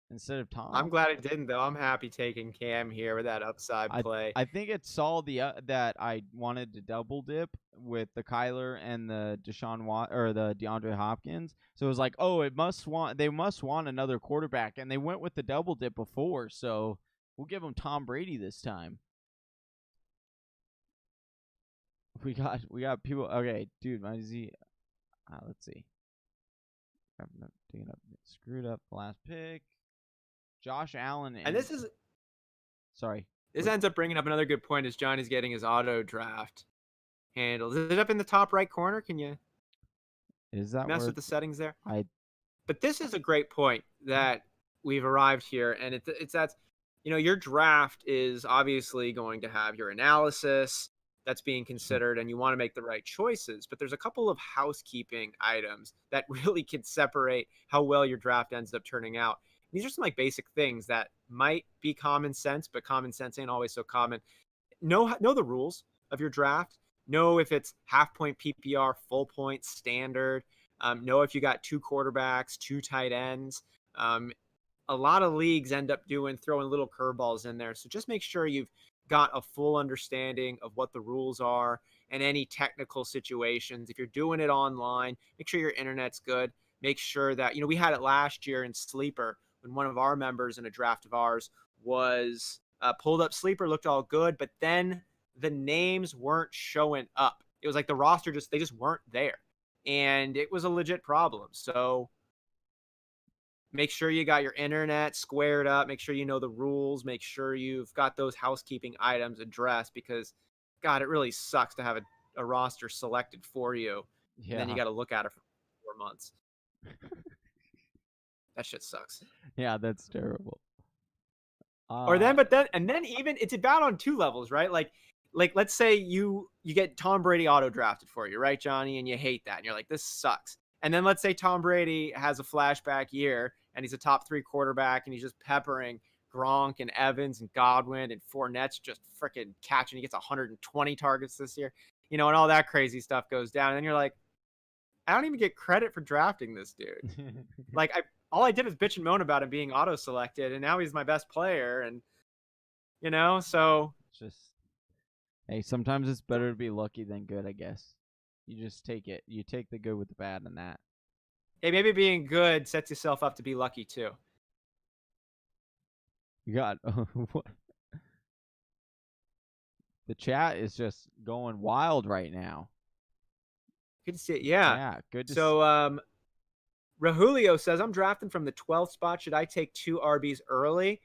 instead of Tom. I'm glad it didn't, though. I'm happy taking Cam here with that upside play. I think it saw that I wanted to double dip with the Kyler and the the DeAndre Hopkins. So it was like, oh, they must want another quarterback, and they went with the double dip before. So we'll give them Tom Brady this time. We got people. Okay, dude, let's see. I'm digging up. Screwed up the last pick. Josh Allen And this is sorry. This ends up bringing up another good point as Johnny's getting his auto draft handled. Is it up in the top right corner? Can you mess with the settings there? But this is a great point that we've arrived here, and it's that your draft is obviously going to have your analysis that's being considered, and you want to make the right choices. But there's a couple of housekeeping items that really can separate how well your draft ends up turning out. These are some like basic things that might be common sense, but common sense ain't always so common. Know the rules of your draft. Know if it's half point PPR, full point, standard. Know if you got 2 quarterbacks, 2 tight ends. A lot of leagues end up throwing little curveballs in there. So just make sure you've got a full understanding of what the rules are and any technical situations. If you're doing it online, make sure your internet's good. Make sure that, we had it last year in Sleeper when one of our members in a draft of ours was pulled up Sleeper, looked all good, but then the names weren't showing up. It was like the roster they just weren't there. And it was a legit problem. So make sure you got your internet squared up. Make sure you know the rules. Make sure you've got those housekeeping items addressed because, God, it really sucks to have a roster selected for you. Yeah. And then you got to look at it for 4 months. That shit sucks. Yeah, that's terrible. But then even it's about on 2 levels, right? Like let's say you get Tom Brady auto drafted for you, right, Johnny? And you hate that. And you're like, this sucks. And then let's say Tom Brady has a flashback year and he's a top 3 quarterback and he's just peppering Gronk and Evans and Godwin and Fournette's just freaking catching. He gets 120 targets this year, and all that crazy stuff goes down. And then you're like, I don't even get credit for drafting this dude. Like all I did was bitch and moan about him being auto selected, and now he's my best player. And so just hey, sometimes it's better to be lucky than good, I guess. You just take it. You take the good with the bad in that. Hey, maybe being good sets yourself up to be lucky too. You got what? The chat is just going wild right now. Good to see it. Yeah. Yeah, good to see. So Rahulio says, I'm drafting from the 12th spot. Should I take 2 RBs early?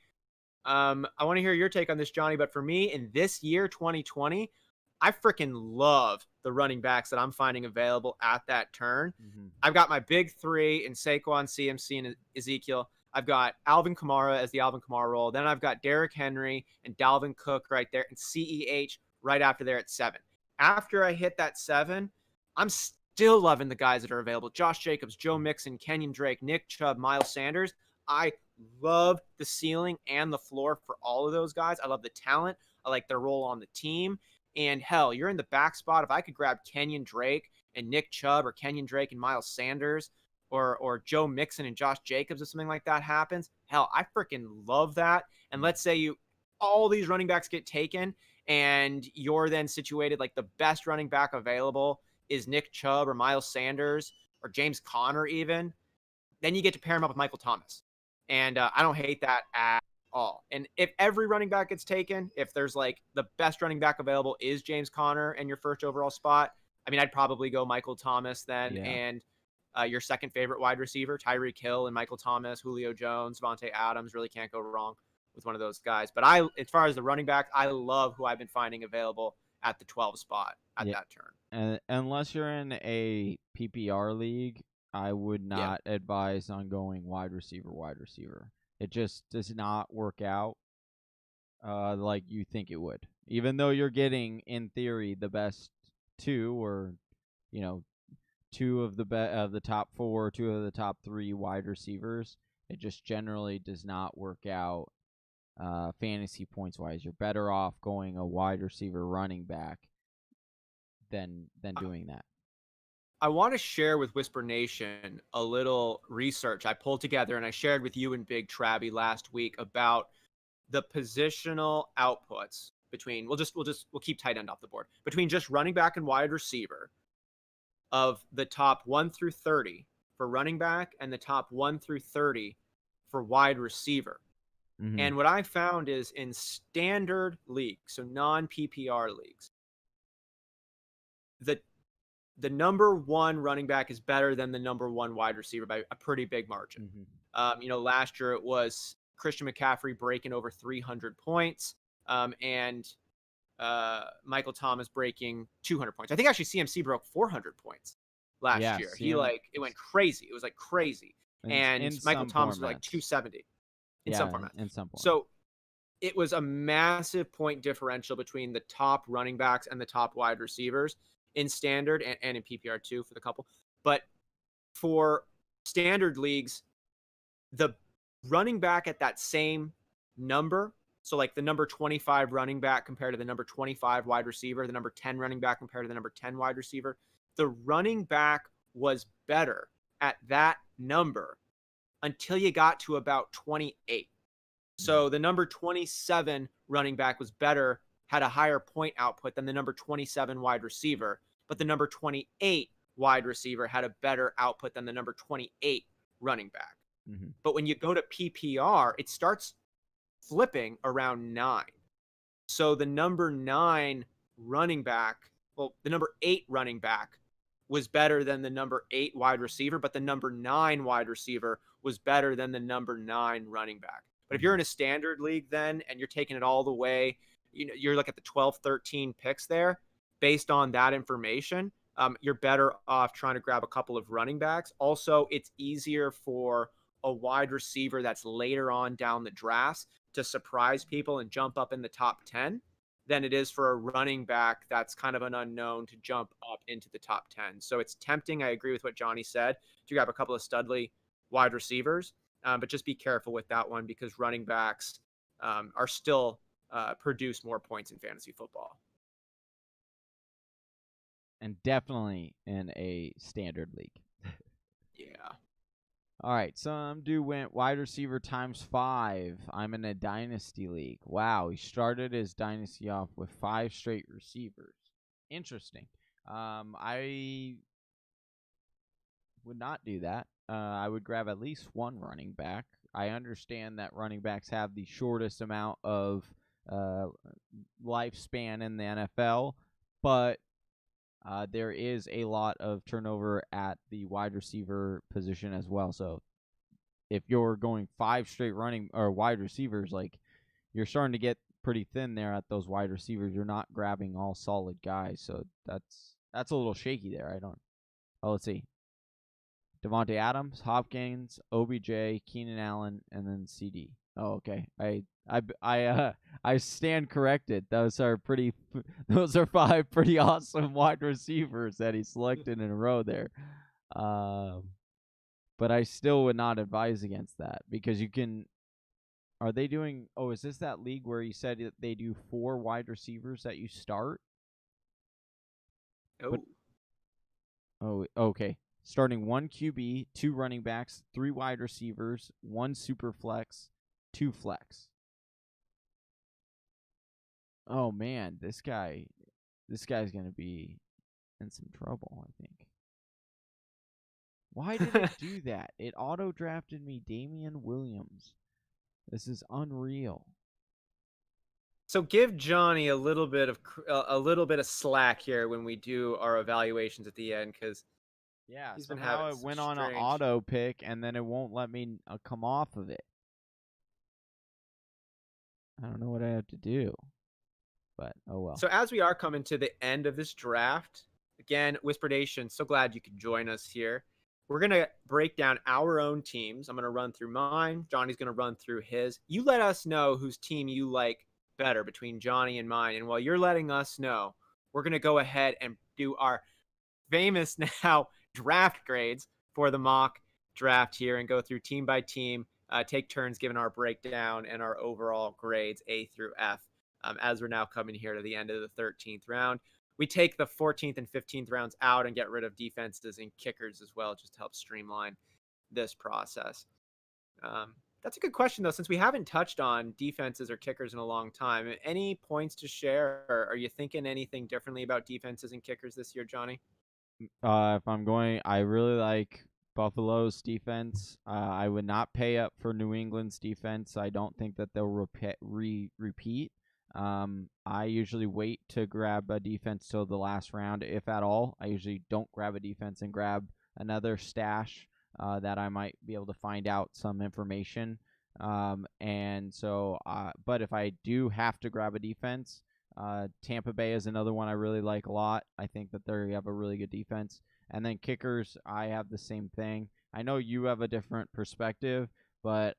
I want to hear your take on this, Johnny. But for me, in this year, 2020, I freaking love the running backs that I'm finding available at that turn. Mm-hmm. I've got my big 3 in Saquon, CMC, and Ezekiel. I've got Alvin Kamara as the Alvin Kamara role. Then I've got Derrick Henry and Dalvin Cook right there, and CEH right after there at 7. After I hit that 7, I'm still loving the guys that are available. Josh Jacobs, Joe Mixon, Kenyon Drake, Nick Chubb, Miles Sanders. I love the ceiling and the floor for all of those guys. I love the talent. I like their role on the team. And hell, you're in the back spot. If I could grab Kenyon Drake and Nick Chubb, or Kenyon Drake and Miles Sanders, or Joe Mixon and Josh Jacobs, if something like that happens, hell, I freaking love that. And let's say all these running backs get taken and you're then situated like the best running back available is Nick Chubb or Miles Sanders or James Conner even. Then you get to pair him up with Michael Thomas. And I don't hate that at all. And if every running back gets taken, if there's like the best running back available is James Conner and your first overall spot, I mean, I'd probably go Michael Thomas then. Yeah. And your second favorite wide receiver, Tyreek Hill and Michael Thomas, Julio Jones, Vontae Adams, really can't go wrong with one of those guys. But as far as the running back, I love who I've been finding available at the 12 spot at that turn. And unless you're in a PPR league, I would not advise on going wide receiver. It just does not work out like you think it would. Even though you're getting, in theory, the best 2 or, 2 of the top 4, 2 of the top 3 wide receivers, It just generally does not work out fantasy points wise. You're better off going a wide receiver running back than doing that. I want to share with Whisper Nation a little research I pulled together and I shared with you and Big Travie last week about the positional outputs between we'll keep tight end off the board between just running back and wide receiver of the top 1 through 30 for running back and the top 1 through 30 for wide receiver. Mm-hmm. And what I found is in standard leagues, so non-PPR leagues, the number 1 running back is better than the number 1 wide receiver by a pretty big margin. Mm-hmm. Last year it was Christian McCaffrey breaking over 300 points, and Michael Thomas breaking 200 points. I think actually CMC broke 400 points last year. He it went crazy. It was like crazy. And Michael Thomas was like 270 in some formats. In some formats. So it was a massive point differential between the top running backs and the top wide receivers in standard and in PPR too for the couple. But for standard leagues, the running back at that same number, so like the number 25 running back compared to the number 25 wide receiver, the number 10 running back compared to the number 10 wide receiver, the running back was better at that number until you got to about 28. So the number 27 running back was better, had a higher point output than the number 27 wide receiver, but the number 28 wide receiver had a better output than the number 28 running back. Mm-hmm. But when you go to PPR, it starts flipping around 9. So the number 9 running back, the number 8 running back was better than the number 8 wide receiver, but the number 9 wide receiver was better than the number 9 running back. But if you're in a standard league then, and you're taking it all the way, you're like at the 12, 13 picks there, based on that information, you're better off trying to grab a couple of running backs. Also, it's easier for a wide receiver that's later on down the drafts to surprise people and jump up in the top 10 than it is for a running back that's kind of an unknown to jump up into the top 10. So it's tempting. I agree with what Johnny said, to grab a couple of studly wide receivers, but just be careful with that one because running backs are still produce more points in fantasy football. And definitely in a standard league. Yeah. All right, some dude went wide receiver ×5. I'm in a dynasty league. Wow, he started his dynasty off with 5 straight receivers. Interesting. I would not do that. I would grab at least 1 running back. I understand that running backs have the shortest amount of lifespan in the NFL, but there is a lot of turnover at the wide receiver position as well. So if you're going 5 straight running or wide receivers, like you're starting to get pretty thin there at those wide receivers. You're not grabbing all solid guys. So that's a little shaky there. Let's see. Devontae Adams, Hopkins, OBJ, Keenan Allen, and then CD. Oh, okay. I stand corrected. Those are 5 pretty awesome wide receivers that he selected in a row there. But I still would not advise against that because you can. Are they doing? Oh, is this that league where you said that they do 4 wide receivers that you start? Okay. Starting 1 QB, 2 running backs, 3 wide receivers, 1 super flex, 2 flex. Oh man, this guy's gonna be in some trouble, I think. Why did it do that? It auto drafted me Damian Williams. This is unreal. So give Johnny a little bit of slack here when we do our evaluations at the end, because somehow it went on an auto pick and then it won't let me come off of it. I don't know what I have to do, but oh well. So as we are coming to the end of this draft, again, Whisper Nation, so glad you could join us here. We're going to break down our own teams. I'm going to run through mine. Johnny's going to run through his. You let us know whose team you like better between Johnny and mine. And while you're letting us know, we're going to go ahead and do our famous now draft grades for the mock draft here and go through team by team take turns giving our breakdown and our overall grades A through F. As we're now coming here to the end of the 13th round, we take the 14th and 15th rounds out and get rid of defenses and kickers as well, just to help streamline this process. That's a good question, though, since we haven't touched on defenses or kickers in a long time. Any points to share? Or are you thinking anything differently about defenses and kickers this year, Johnny? If I'm going, I really like Buffalo's defense. I would not pay up for New England's defense. I don't think that they'll repeat. I usually wait to grab a defense till the last round, if at all. I usually don't grab a defense and grab another stash that I might be able to find out some information. And so, but if I do have to grab a defense, Tampa Bay is another one I really like a lot. I think that they have a really good defense. And then kickers, I have the same thing. I know you have a different perspective, but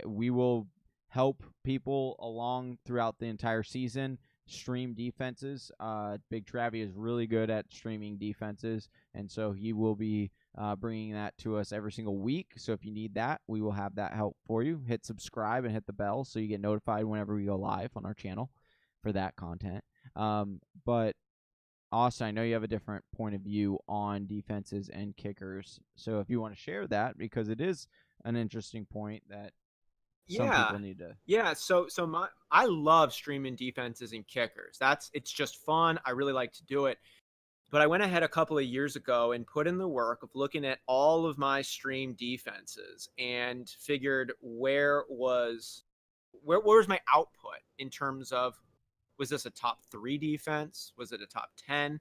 we will help people along throughout the entire season stream defenses. Big Travie is really good at streaming defenses, and so he will be bringing that to us every single week. So if you need that, we will have that help for you. Hit subscribe and hit the bell so you get notified whenever we go live on our channel for that content. But Austin, I know you have a different point of view on defenses and kickers. So if you want to share that, because it is an interesting point that some people need to. Yeah. So I love streaming defenses and kickers. It's just fun. I really like to do it. But I went ahead a couple of years ago and put in the work of looking at all of my stream defenses and figured where was my output in terms of, was this a top 3 defense? Was it a top 10?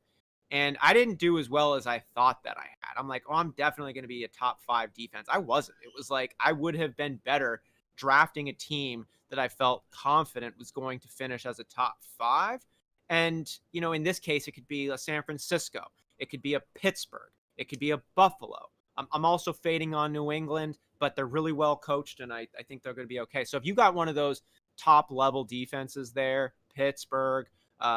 And I didn't do as well as I thought that I had. I'm like, oh, I'm definitely going to be a top 5 defense. I wasn't. It was like I would have been better drafting a team that I felt confident was going to finish as a top 5. And, in this case, it could be a San Francisco. It could be a Pittsburgh. It could be a Buffalo. I'm also fading on New England, but they're really well coached, and I think they're going to be okay. So if you got one of those top-level defenses there, Pittsburgh,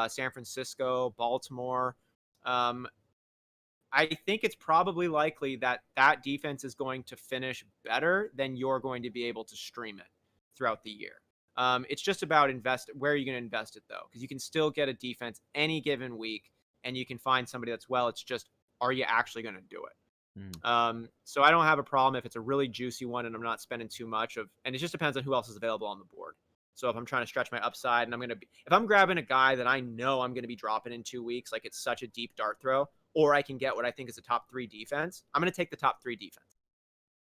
San Francisco, Baltimore, I think it's probably likely that defense is going to finish better than you're going to be able to stream it throughout the year. It's just about where are you going to invest it, though? Because you can still get a defense any given week, and you can find somebody that's well. It's just, are you actually going to do it? So I don't have a problem if it's a really juicy one and I'm not spending too much and it just depends on who else is available on the board. So if I'm trying to stretch my upside and if I'm grabbing a guy that I know I'm going to be dropping in 2 weeks, like it's such a deep dart throw, or I can get what I think is a top 3 defense, I'm going to take the top 3 defense.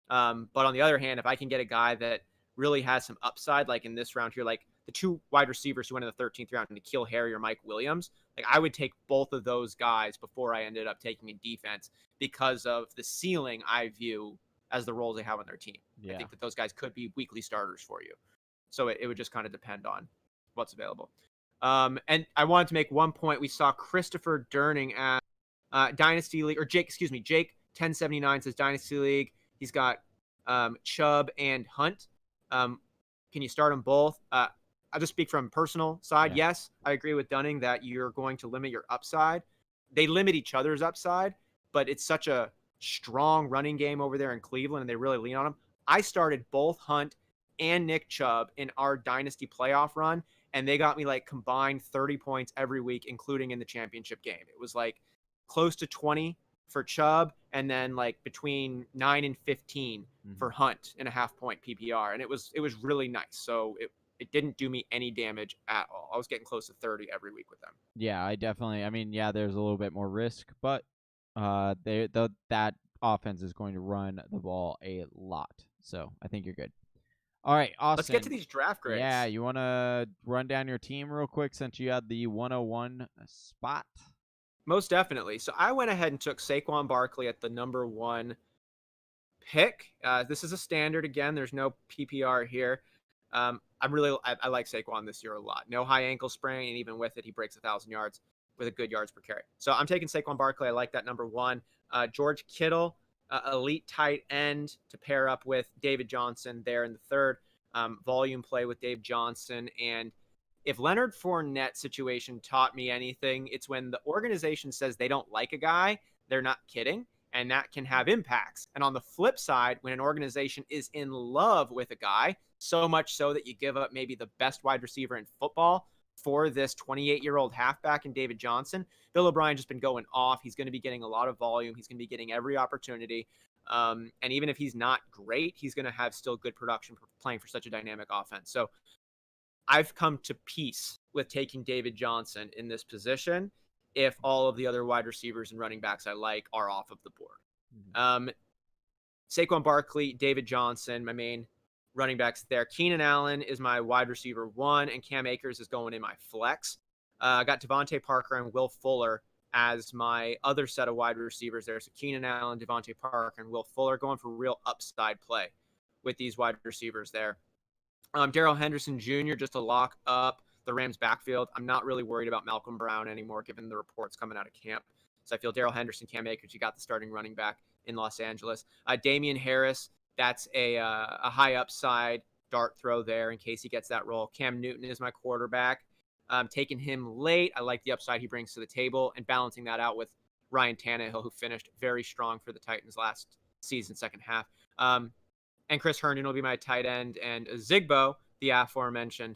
But on the other hand, if I can get a guy that really has some upside, like in this round here, like the 2 wide receivers who went in the 13th round, N'Keal Harry or Mike Williams, like I would take both of those guys before I ended up taking a defense because of the ceiling I view as the roles they have on their team. Yeah. I think that those guys could be weekly starters for you. So it would just kind of depend on what's available. And I wanted to make one point. We saw Christopher Durning at Dynasty League, or Jake 1079 says Dynasty League. He's got Chubb and Hunt. Can you start them both? I'll just speak from personal side. Yeah. Yes, I agree with Dunning that you're going to limit your upside. They limit each other's upside, but it's such a strong running game over there in Cleveland, and they really lean on them. I started both Hunt and Nick Chubb in our Dynasty playoff run, and they got me like combined 30 points every week, including in the championship game. It was like close to 20 for Chubb, and then like between 9 and 15 for Hunt in a half-point PPR, and it was really nice. So it didn't do me any damage at all. I was getting close to 30 every week with them. Yeah, there's a little bit more risk, but that offense is going to run the ball a lot. So I think you're good. All right, Austin. Let's get to these draft grades. Yeah, you want to run down your team real quick since you had the 101 spot? Most definitely. So I went ahead and took Saquon Barkley at the number 1 pick. This is a standard again. There's no PPR here. I like Saquon this year a lot. No high ankle sprain, and even with it, he breaks 1,000 yards with a good yards per carry. So I'm taking Saquon Barkley. I like that number 1. George Kittle, elite tight end to pair up with David Johnson there in the 3rd. Volume play with Dave Johnson. And if Leonard Fournette situation taught me anything, it's when the organization says they don't like a guy, they're not kidding. and that can have impacts. And on the flip side, when an organization is in love with a guy, so much so that you give up maybe the best wide receiver in football for this 28-year-old halfback in David Johnson, Bill O'Brien just been going off. He's going to be getting a lot of volume. He's going to be getting every opportunity. And even if he's not great, he's going to have still good production for playing for such a dynamic offense. So I've come to peace with taking David Johnson in this position if all of the other wide receivers and running backs I like are off of the board. Saquon Barkley, David Johnson, my main running backs there. Keenan Allen is my wide receiver 1, and Cam Akers is going in my flex. I got Devontae Parker and Will Fuller as my other set of wide receivers there. So Keenan Allen, Devontae Parker, and Will Fuller going for real upside play with these wide receivers there. Darrell Henderson Jr. just to lock up the Rams backfield. I'm not really worried about Malcolm Brown anymore, given the reports coming out of camp. So I feel Darrell Henderson, Cam Akers, you got the starting running back in Los Angeles. Damian Harris, that's a high upside dart throw there in case he gets that role. Cam Newton is my quarterback. Taking him late. I like the upside he brings to the table, and balancing that out with Ryan Tannehill, who finished very strong for the Titans last season, second half. And Chris Herndon will be my tight end, and Zigbo, the aforementioned,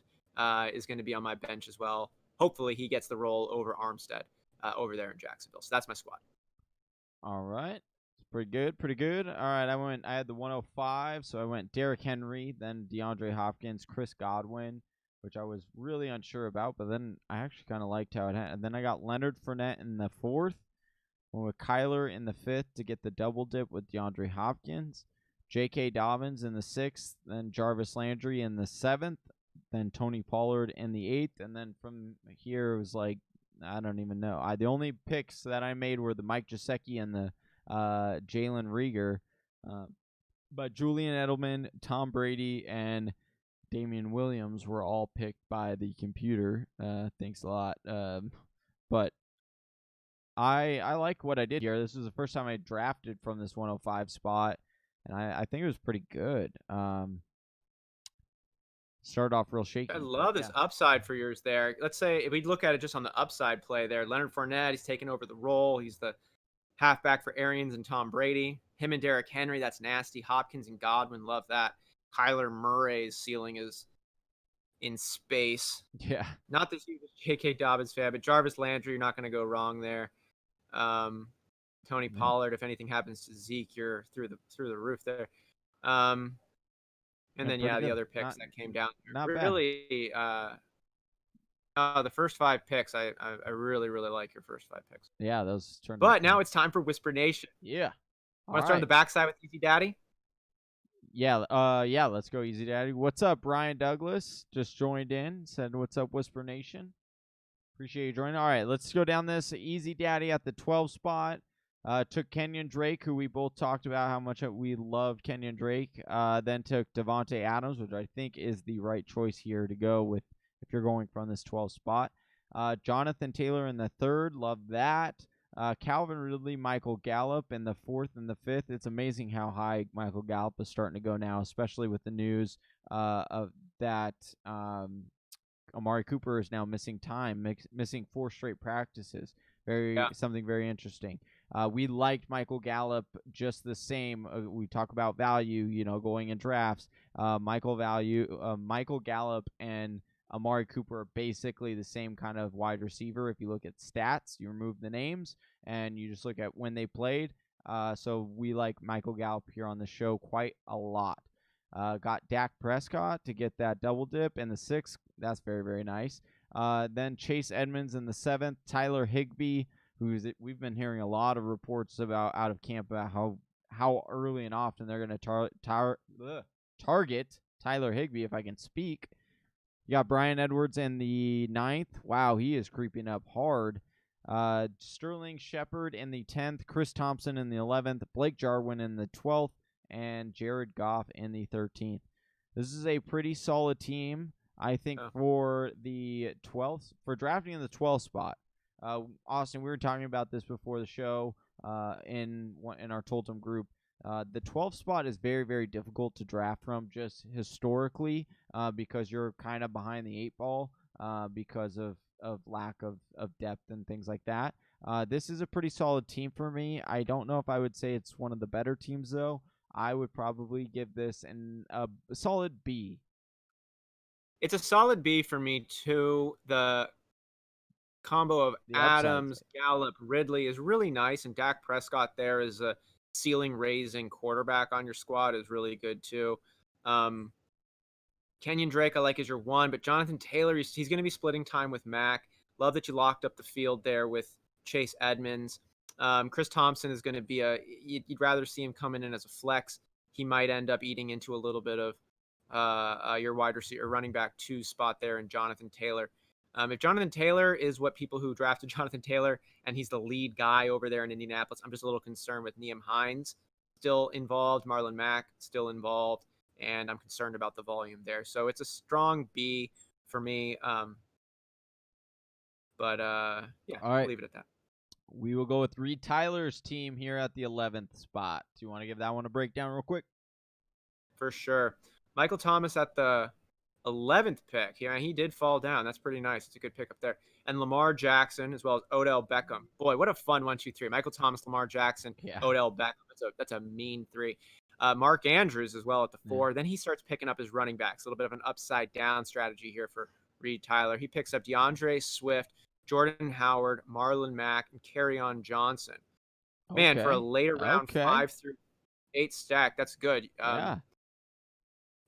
is going to be on my bench as well. Hopefully he gets the role over Armstead over there in Jacksonville. So that's my squad. All right. Pretty good. All right, I had the 105, so I went Derrick Henry, then DeAndre Hopkins, Chris Godwin, which I was really unsure about, but then I actually kind of liked how it had. And then I got Leonard Fournette in the 4th, went with Kyler in the 5th to get the double dip with DeAndre Hopkins, J.K. Dobbins in the 6th, then Jarvis Landry in the 7th, then Tony Pollard in the 8th, and then from here it was like, I don't even know. The only picks that I made were the Mike Gesicki and the Jalen Reagor, but Julian Edelman, Tom Brady, and Damian Williams were all picked by the computer. Thanks a lot. But I like what I did here. This was the first time I drafted from this 105 spot, and I think it was pretty good. Started off real shaky. I love this upside for yours there. Let's say if we look at it just on the upside play there, Leonard Fournette, he's taking over the role. He's the halfback for Arians and Tom Brady. Him and Derrick Henry, that's nasty. Hopkins and Godwin, love that. Kyler Murray's ceiling is in space. Yeah. Not the hugest J.K. Dobbins fan, but Jarvis Landry, you're not going to go wrong there. Tony Pollard, if anything happens to Zeke, you're through the roof there. And then, the other picks that came down. Not really, the first 5 picks, I really, really like your first 5 picks. Yeah, those turned. But now it's time for Whisper Nation. Yeah. Want to start on the backside with Easy Daddy? Yeah, let's go, Easy Daddy. What's up, Brian Douglas? Just joined in. Said, what's up, Whisper Nation? Appreciate you joining. All right, let's go down this. Easy Daddy at the 12 spot. Took Kenyon Drake, who we both talked about how much we loved Kenyon Drake. Then took Devontae Adams, which I think is the right choice here to go with if you're going from this 12 spot. Jonathan Taylor in the 3rd. Love that. Calvin Ridley, Michael Gallup in the 4th and the 5th. It's amazing how high Michael Gallup is starting to go now, especially with the news of that Amari Cooper is now missing time, missing 4 straight practices. Something very interesting. We liked Michael Gallup just the same. We talk about value, going in drafts. Michael Gallup and Amari Cooper are basically the same kind of wide receiver. If you look at stats, you remove the names, and you just look at when they played. So we like Michael Gallup here on the show quite a lot. Got Dak Prescott to get that double dip in the 6th. That's very, very nice. Then Chase Edmonds in the 7th. Tyler Higbee, we've been hearing a lot of reports about out of camp about how early and often they're going to target Tyler Higbee, if I can speak. You got Brian Edwards in the 9th. Wow, he is creeping up hard. Sterling Shepard in the 10th. Chris Thompson in the 11th. Blake Jarwin in the 12th. And Jared Goff in the 13th. This is a pretty solid team, I think, for the 12th. For drafting in the 12th spot. Austin, we were talking about this before the show in our Toltem group. The 12th spot is very, very difficult to draft from just historically because you're kind of behind the 8 ball because of lack of depth and things like that. This is a pretty solid team for me. I don't know if I would say it's one of the better teams, though. I would probably give this a solid B. It's a solid B for me, too. The combo of The upside's Adams, Gallup, Ridley is really nice, and Dak Prescott there is a ceiling-raising quarterback on your squad is really good, too. Kenyon Drake, I like as your one, but Jonathan Taylor, he's going to be splitting time with Mac. Love that you locked up the field there with Chase Edmonds. Chris Thompson is going to be you'd rather see him coming in as a flex. He might end up eating into a little bit of your wide receiver, running back 2 spot there in Jonathan Taylor. If Jonathan Taylor is what people who drafted Jonathan Taylor and he's the lead guy over there in Indianapolis, I'm just a little concerned with Nyheim Hines still involved, Marlon Mack still involved, and I'm concerned about the volume there. So it's a strong B for me. Yeah, All I'll right. leave it at that. We will go with Reed Tyler's team here at the 11th spot. Do you want to give that one a breakdown real quick? For sure. Michael Thomas at the 11th pick. Yeah, he did fall down. That's pretty nice. It's a good pick up there. And Lamar Jackson as well as Odell Beckham. Boy, what a fun 1, 2, 3. Michael Thomas, Lamar Jackson, Odell Beckham. That's a mean 3. Mark Andrews as well at the 4. Then he starts picking up his running backs. A little bit of an upside down strategy here for Reed Tyler. He picks up DeAndre Swift, Jordan Howard, Marlon Mack, and Kerryon Johnson. Man, for a later round 5 through 8 stack, that's good.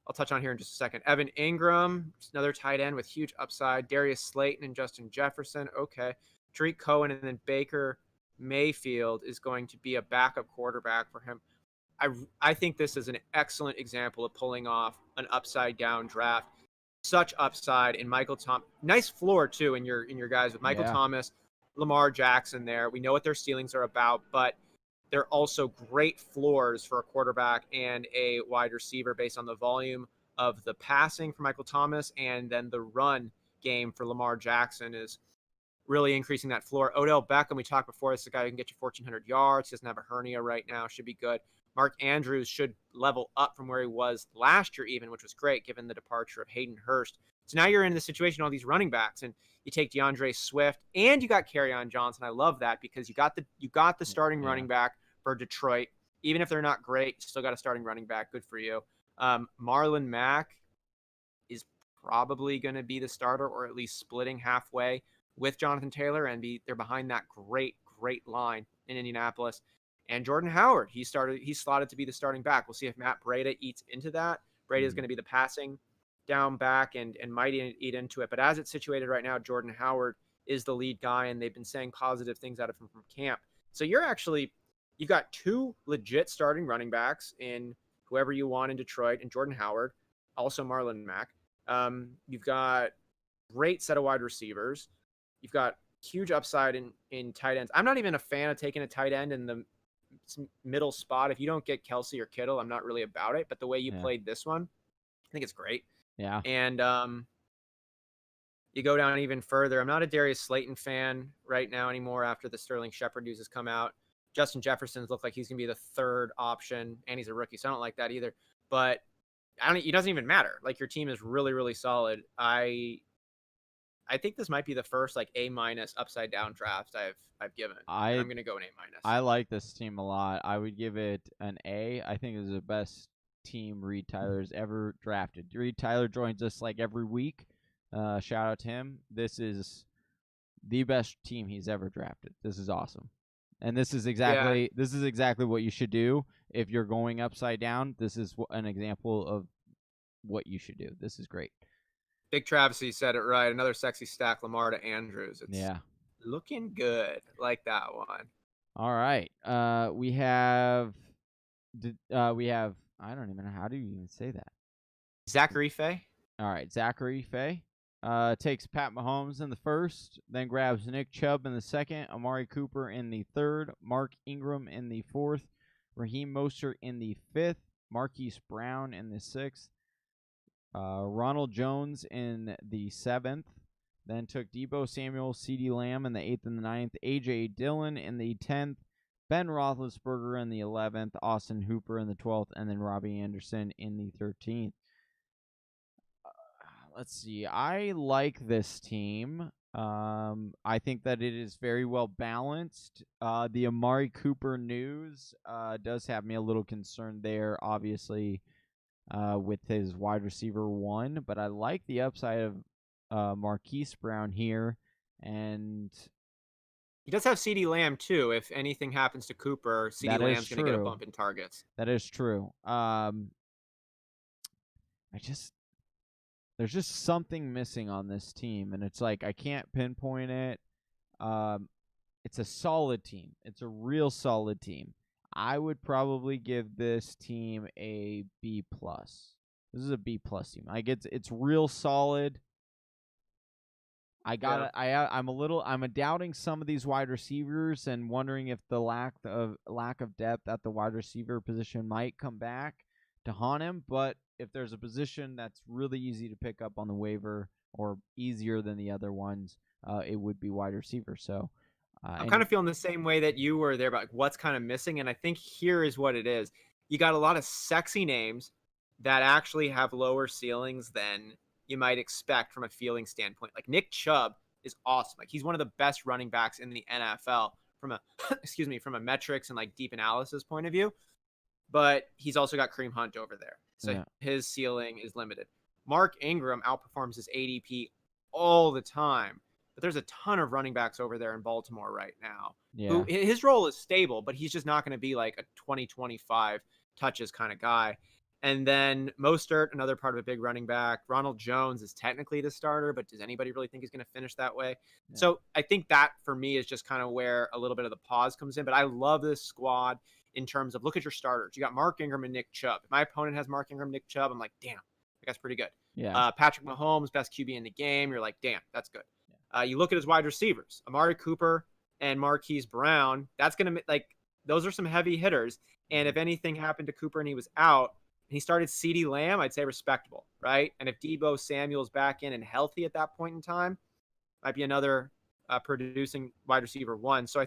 I'll touch on here in just a second. Evan Ingram, another tight end with huge upside. Darius Slayton and Justin Jefferson. Okay. Tariq Cohen and then Baker Mayfield is going to be a backup quarterback for him. I think this is an excellent example of pulling off an upside down draft. Such upside in Michael Thomas. Nice floor too in your guys with Michael Thomas, Lamar Jackson there. We know what their ceilings are about, but they're also great floors for a quarterback and a wide receiver based on the volume of the passing for Michael Thomas, and then the run game for Lamar Jackson is really increasing that floor. Odell Beckham, we talked before, this is a guy who can get you 1,400 yards. He doesn't have a hernia right now. Should be good. Mark Andrews should level up from where he was last year even, which was great given the departure of Hayden Hurst. So now you're in the situation, all these running backs, and you take DeAndre Swift and you got Kerryon Johnson. I love that because you got the starting running back for Detroit. Even if they're not great, you still got a starting running back. Good for you. Marlon Mack is probably going to be the starter, or at least splitting halfway with Jonathan Taylor, and they're behind that great line in Indianapolis. And Jordan Howard, he's slotted to be the starting back. We'll see if Matt Breida eats into that. Breida is going to be the passing down back and might eat into it. But as it's situated right now, Jordan Howard is the lead guy, and they've been saying positive things out of him from camp. So you've got 2 legit starting running backs in whoever you want in Detroit and Jordan Howard, also Marlon Mack. You've got great set of wide receivers. You've got huge upside in tight ends. I'm not even a fan of taking a tight end in the middle spot. If you don't get Kelsey or Kittle, I'm not really about it. But the way you played this one, I think it's great. Yeah. And you go down even further. I'm not a Darius Slayton fan right now anymore after the Sterling Shepard news has come out. Justin Jefferson's looked like he's going to be the 3rd option, and he's a rookie, so I don't like that either. But it doesn't even matter. Like, your team is really, really solid. I think this might be the first A- upside down draft I've given. I'm going to go an A-. I like this team a lot. I would give it an A. I think it is the best team Reed Tyler's ever drafted. Reed Tyler joins us every week. Shout out to him. This is the best team he's ever drafted. This is awesome. And this is exactly what you should do if you're going upside down. This is an example of what you should do. This is great. Big Travisy said it right. Another sexy stack, Lamar to Andrews. It's looking good. Like that one. All right. We have I don't even know, how do you even say that? Zachary Faye. All right, Zachary Faye. Takes Pat Mahomes in the 1st, then grabs Nick Chubb in the 2nd, Amari Cooper in the 3rd, Mark Ingram in the 4th, Raheem Mostert in the 5th, Marquise Brown in the 6th, Ronald Jones in the 7th, then took Deebo Samuel, CeeDee Lamb in the 8th and the 9th, A.J. Dillon in the 10th, Ben Roethlisberger in the 11th, Austin Hooper in the 12th, and then Robbie Anderson in the 13th. Let's see. I like this team. I think that it is very well balanced. The Amari Cooper news does have me a little concerned there, obviously, with his wide receiver one, but I like the upside of Marquise Brown here, and He does have CeeDee Lamb too. If anything happens to Cooper, CeeDee that is Lamb's going to get a true. bump in targets. That is true. I just there's just something missing on this team, and it's like I can't pinpoint it. It's a solid team. It's a real solid team. I would probably give this team a B plus. This is a B plus team. It's real solid. I'm doubting some of these wide receivers and wondering if the lack of depth at the wide receiver position might come back to haunt him. But if there's a position that's really easy to pick up on the waiver or easier than the other ones, it would be wide receiver. So I'm kind of feeling the same way that you were there about what's kind of missing. And I think here is what it is. You got a lot of sexy names that actually have lower ceilings than you might expect from a feeling standpoint. Like Nick Chubb is awesome. Like he's one of the best running backs in the NFL from a from a metrics and like deep analysis point of view. But he's also got Kareem Hunt over there. So his ceiling is limited. Mark Ingram outperforms his ADP all the time. But there's a ton of running backs over there in Baltimore right now. Yeah. His role is stable, but he's just not going to be like a 20-25 touches kind of guy. And then Mostert, another part of a big running back. Ronald Jones is technically the starter, but does anybody really think he's going to finish that way? Yeah. So I think that for me is just kind of where a little bit of the pause comes in. But I love this squad in terms of look at your starters. You got Mark Ingram and Nick Chubb. If my opponent has Mark Ingram, Nick Chubb, I'm like, damn, that's pretty good. Yeah. Patrick Mahomes, best QB in the game. You're like, damn, that's good. You look at his wide receivers, Amari Cooper and Marquise Brown. That's going to those are some heavy hitters. And if anything happened to Cooper and he was out and he started CeeDee Lamb, I'd say respectable, right? And if Deebo Samuel's back in and healthy at that point in time, might be another producing wide receiver one. So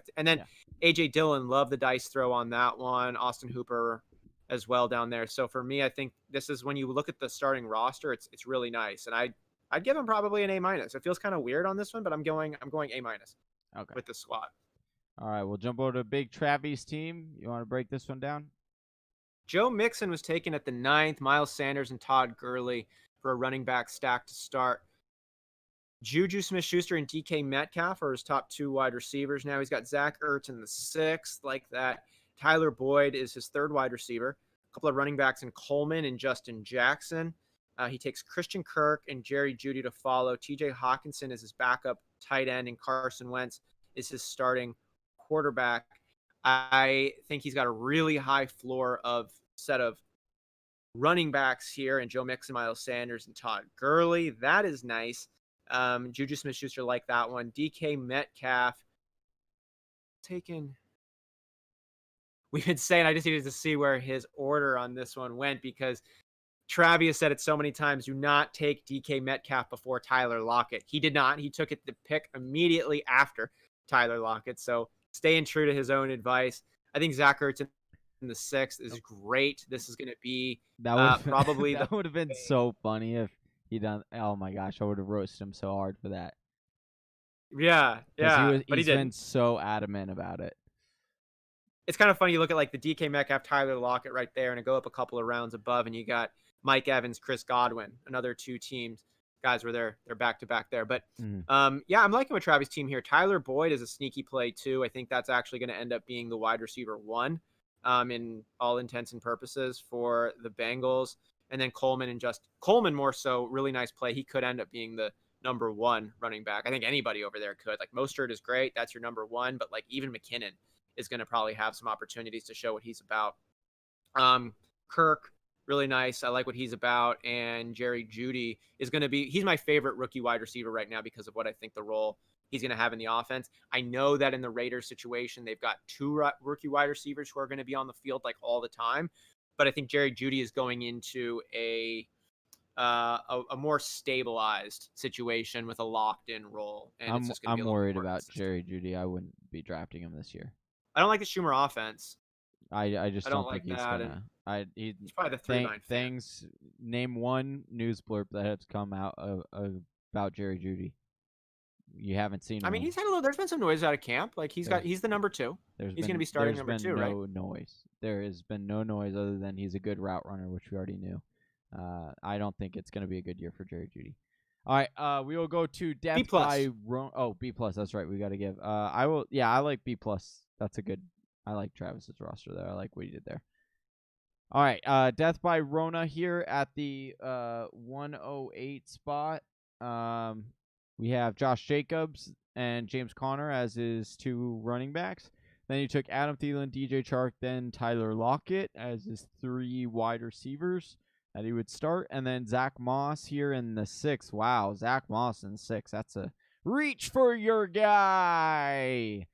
AJ Dillon, love the dice throw on that one. Austin Hooper as well down there. So for me, I think this is when you look at the starting roster, it's really nice. And I'd give him probably an A minus. It feels kind of weird on this one, but I'm going A minus. Okay. With the squad. All right, we'll jump over to Big Travis team. You want to break this one down? Joe Mixon was taken at the 9th. Miles Sanders and Todd Gurley for a running back stack to start. Juju Smith-Schuster and DK Metcalf are his top two wide receivers. Now he's got Zach Ertz in the 6th, like that. Tyler Boyd is his 3rd wide receiver. A couple of running backs in Coleman and Justin Jackson. He takes Christian Kirk and Jerry Jeudy to follow. TJ Hawkinson is his backup tight end, and Carson Wentz is his starting quarterback. I think he's got a really high floor of set of running backs here, and Joe Mixon, Miles Sanders, and Todd Gurley. That is nice. Juju Smith-Schuster like that one. DK Metcalf taken. We've been saying I just needed to see where his order on this one went because Travis has said it so many times, do not take DK Metcalf before Tyler Lockett. He did not. He took the pick immediately after Tyler Lockett. So staying true to his own advice. I think Zach Ertz in the 6th is great. This is going to be probably that would have been so funny if he done. Oh my gosh, I would have roasted him so hard for that. Yeah. But he's been so adamant about it. It's kind of funny. You look at like the DK Metcalf, Tyler Lockett right there, and it go up a couple of rounds above, and you got Mike Evans, Chris Godwin, another two teams. Guys were there. They're back to back there. But I'm liking what Travis' team here. Tyler Boyd is a sneaky play too. I think that's actually going to end up being the wide receiver 1 in all intents and purposes for the Bengals. And then Coleman more so, really nice play. He could end up being the number 1 running back. I think anybody over there could. Like Mostert is great. That's your number 1. But like even McKinnon is going to probably have some opportunities to show what he's about. Kirk, really nice. I like what he's about. And Jerry Jeudy is going to be, he's my favorite rookie wide receiver right now because of what I think the role he's going to have in the offense. I know that in the Raiders situation, they've got 2 rookie wide receivers who are going to be on the field like all the time. But I think Jerry Jeudy is going into a more stabilized situation with a locked-in role. And I'm worried about Jerry Jeudy. I wouldn't be drafting him this year. I don't like the Schumer offense. I just don't think he's gonna. He's probably the 3-9 things. Name one news blurb that has come out about Jerry Jeudy. You haven't seen I mean, one. there's been some noise out of camp. Like he's the number 2. He's going to be starting number 2, right? There's been no noise. There has been no noise other than he's a good route runner, which we already knew. I don't think it's going to be a good year for Jerry Jeudy. All right, we will go to death B plus. by B plus. That's right. We got to give. I will. Yeah, I like B plus. That's a good. I like Travis's roster there. I like what he did there. All right, death by Rona here at the 108 spot. We have Josh Jacobs and James Conner as his 2 running backs. Then he took Adam Thielen, DJ Chark, then Tyler Lockett as his 3 wide receivers that he would start. And then Zach Moss here in the 6. Wow, Zach Moss in the 6. That's a reach for your guy.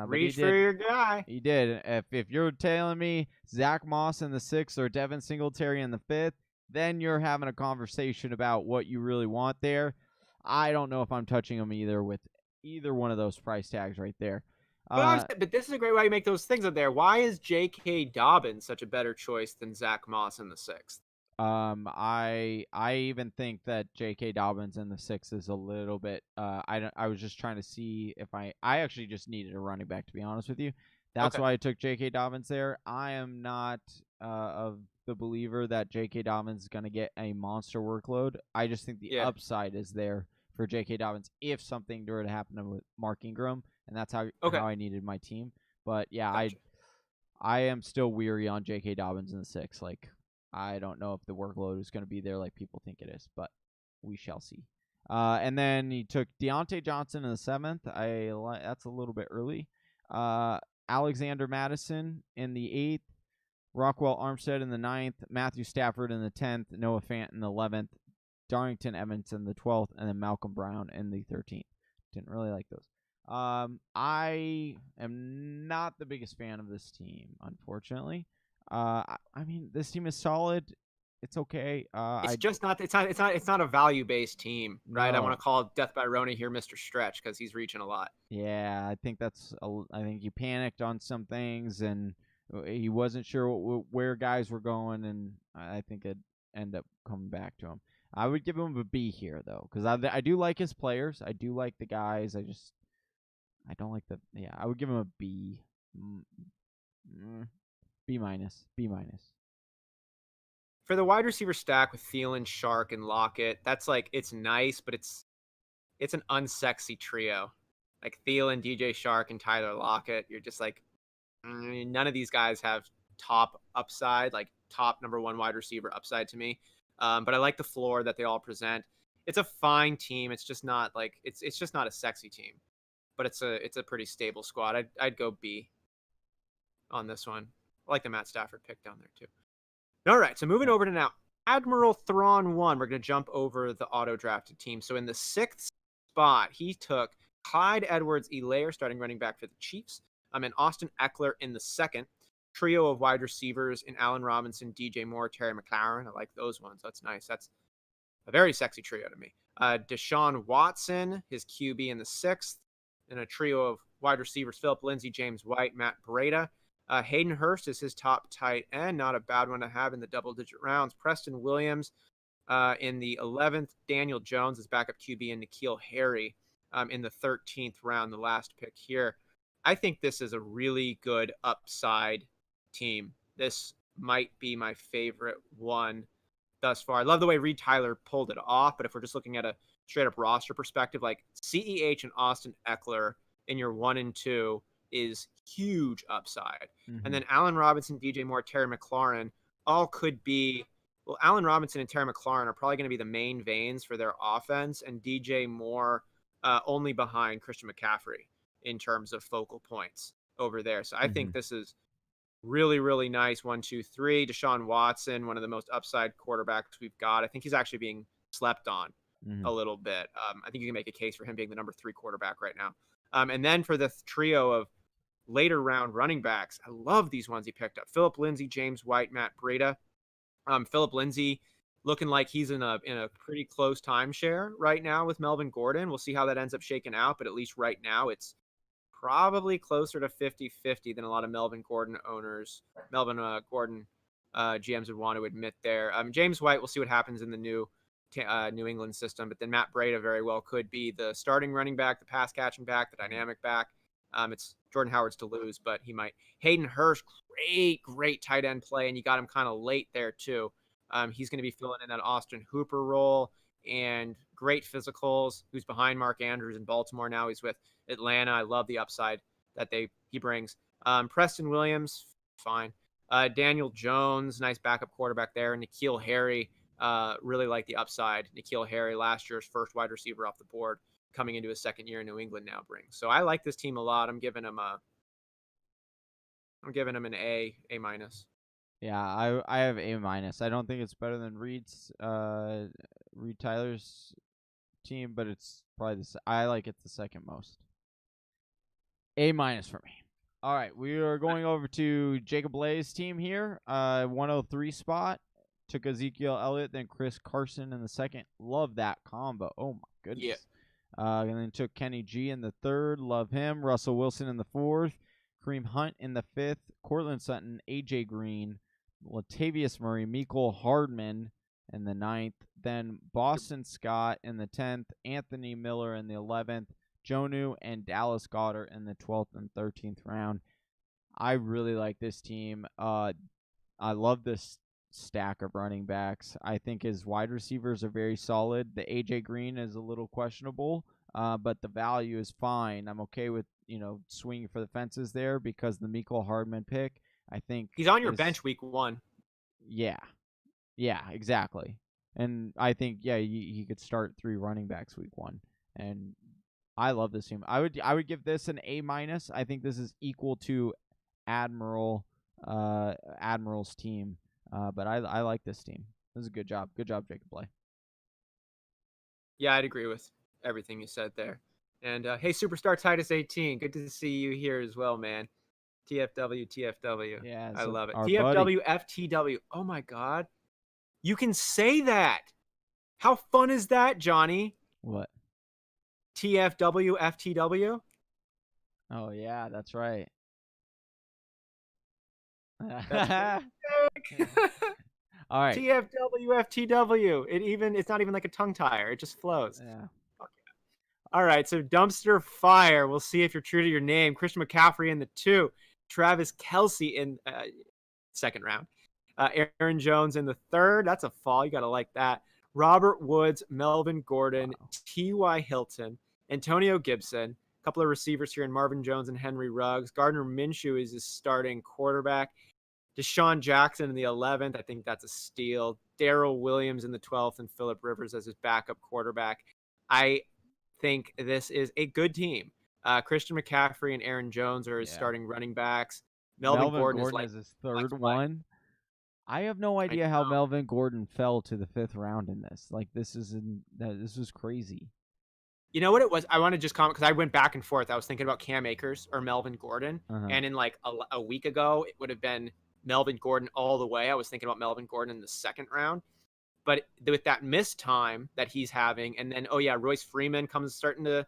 Reach for your guy. He did. If you're telling me Zach Moss in the 6th or Devin Singletary in the 5th, then you're having a conversation about what you really want there. I don't know if I'm touching him either with either one of those price tags right there. But this is a great way to make those things up there. Why is J.K. Dobbins such a better choice than Zach Moss in the 6th? I even think that J.K. Dobbins in the 6th is a little bit. I was just trying to see if I actually just needed a running back, to be honest with you. That's why I took J.K. Dobbins there. I am not of the believer that J.K. Dobbins is going to get a monster workload. I just think the upside is there for J.K. Dobbins if something were to happen with Mark Ingram, and that's how I needed my team. But yeah, gotcha. I am still weary on J.K. Dobbins in the 6th. Like, I don't know if the workload is going to be there like people think it is, but we shall see. And then he took Deontay Johnson in the 7th. That's a little bit early. Alexander Madison in the 8th. Rockwell Armstead in the 9th, Matthew Stafford in the 10th, Noah Fant in the 11th, Darrington Evans in the 12th, and then Malcolm Brown in the 13th. Didn't really like those. I am not the biggest fan of this team, unfortunately. I mean, this team is solid. It's okay. It's not a value-based team, right? No. I want to call Death by Rona here Mr. Stretch because he's reaching a lot. Yeah, I think I think he panicked on some things and he wasn't sure where guys were going, and I think it'd end up coming back to him. I would give him a B here, though, because I do like his players. I do like the guys. I don't like I would give him a B. B minus. B minus. For the wide receiver stack with Thielen, Chark, and Lockett, that's it's nice, but it's an unsexy trio. Like Thielen, DJ Chark, and Tyler Lockett. You're just none of these guys have top upside, like top number 1 wide receiver upside to me. But I like the floor that they all present. It's a fine team. It's just not it's just not a sexy team, but it's a pretty stable squad. I'd go B on this one. I like the Matt Stafford pick down there too. All right, so moving over to now Admiral Thrawn 1. We're going to jump over the auto drafted team. So in the 6th spot, he took Clyde Edwards-Helaire, starting running back for the Chiefs. And Austin Eckler in the 2nd. Trio of wide receivers in Allen Robinson, DJ Moore, Terry McLaurin. I like those ones. That's nice. That's a very sexy trio to me. Deshaun Watson, his QB in the 6th. And a trio of wide receivers, Philip Lindsay, James White, Matt Breida. Hayden Hurst is his top tight end. Not a bad one to have in the double-digit rounds. Preston Williams in the 11th. Daniel Jones is backup QB, and N'Keal Harry in the 13th round, the last pick here. I think this is a really good upside team. This might be my favorite one thus far. I love the way Reed Tyler pulled it off, but if we're just looking at a straight-up roster perspective, like CEH and Austin Eckler in your 1 and 2 is huge upside. Mm-hmm. And then Allen Robinson, DJ Moore, Terry McLaurin all could be – well, Allen Robinson and Terry McLaurin are probably going to be the main veins for their offense, and DJ Moore only behind Christian McCaffrey in terms of focal points over there. So I think this is really, really nice. 1, 2, 3. Deshaun Watson, one of the most upside quarterbacks we've got. I think he's actually being slept on a little bit. I think you can make a case for him being the number 3 quarterback right now. And then for the trio of later round running backs, I love these ones he picked up. Philip Lindsay, James White, Matt Breida. Philip Lindsay looking like he's in a pretty close timeshare right now with Melvin Gordon. We'll see how that ends up shaking out, but at least right now it's probably closer to 50-50 than a lot of Melvin Gordon GMs would want to admit there. James White, we'll see what happens in the new New England system. But then Matt Breida very well could be the starting running back, the pass catching back, the dynamic back. It's Jordan Howard's to lose, but he might. Hayden Hurst, great tight end play, and you got him kind of late there too. He's going to be filling in that Austin Hooper role, and great physicals. Who's behind Mark Andrews in Baltimore now? He's with Atlanta. I love the upside that he brings. Preston Williams, fine. Daniel Jones, nice backup quarterback there. And N'Keal Harry, really like the upside. N'Keal Harry, last year's first wide receiver off the board, coming into his second year in New England now brings. So I like this team a lot. I'm giving him an A minus. Yeah, I have A minus. I don't think it's better than Reed Tyler's team, but it's probably I like it the second most. A minus for me. All right, we are going over to Jacob Bley's team here. 103 spot. Took Ezekiel Elliott, then Chris Carson in the second. Love that combo. Oh my goodness. Yeah. And then took Kenny G in the third. Love him. Russell Wilson in the fourth. Kareem Hunt in the fifth. Cortland Sutton, AJ Green, Latavius Murray, Mecole Hardman in the ninth. Then Boston Scott in the 10th. Anthony Miller in the 11th. Jonnu and Dallas Goedert in the 12th and 13th round. I really like this team. I love this stack of running backs. I think his wide receivers are very solid. The AJ Green is a little questionable, but the value is fine. I'm okay with swinging for the fences there because the Mecole Hardman pick, I think he's on your bench week 1. Yeah, exactly. And I think he could start 3 running backs week 1, and I love this team. I would give this an A minus. I think this is equal to Admiral's team. But I like this team. This is a good job. Good job, Jacob Bley. Yeah, I'd agree with everything you said there. And hey, Superstar Titus 18, good to see you here as well, man. TFW. Yeah, I love it. TFW, FTW. Oh my God, you can say that. How fun is that, Johnny? What? FTW. Oh yeah, that's right. That's All right. FTW. It's not even like a tongue tire. It just flows. Yeah. Okay. All right. So dumpster fire. We'll see if you're true to your name. Christian McCaffrey in the 2. Travis Kelce in second round. Aaron Jones in the 3rd. That's a fall. You got to like that. Robert Woods, Melvin Gordon, T.Y. Hilton, Antonio Gibson. A couple of receivers here in Marvin Jones and Henry Ruggs. Gardner Minshew is his starting quarterback. Deshaun Jackson in the 11th. I think that's a steal. Darrell Williams in the 12th and Phillip Rivers as his backup quarterback. I think this is a good team. Christian McCaffrey and Aaron Jones are his starting running backs. Melvin Gordon is his third one. I have no idea how Melvin Gordon fell to the 5th round in this. Like, this was crazy. You know what it was? I want to just comment because I went back and forth. I was thinking about Cam Akers or Melvin Gordon. And in like a week ago, it would have been Melvin Gordon all the way. I was thinking about Melvin Gordon in the 2nd round. But with that missed time that he's having, and then, Royce Freeman starting to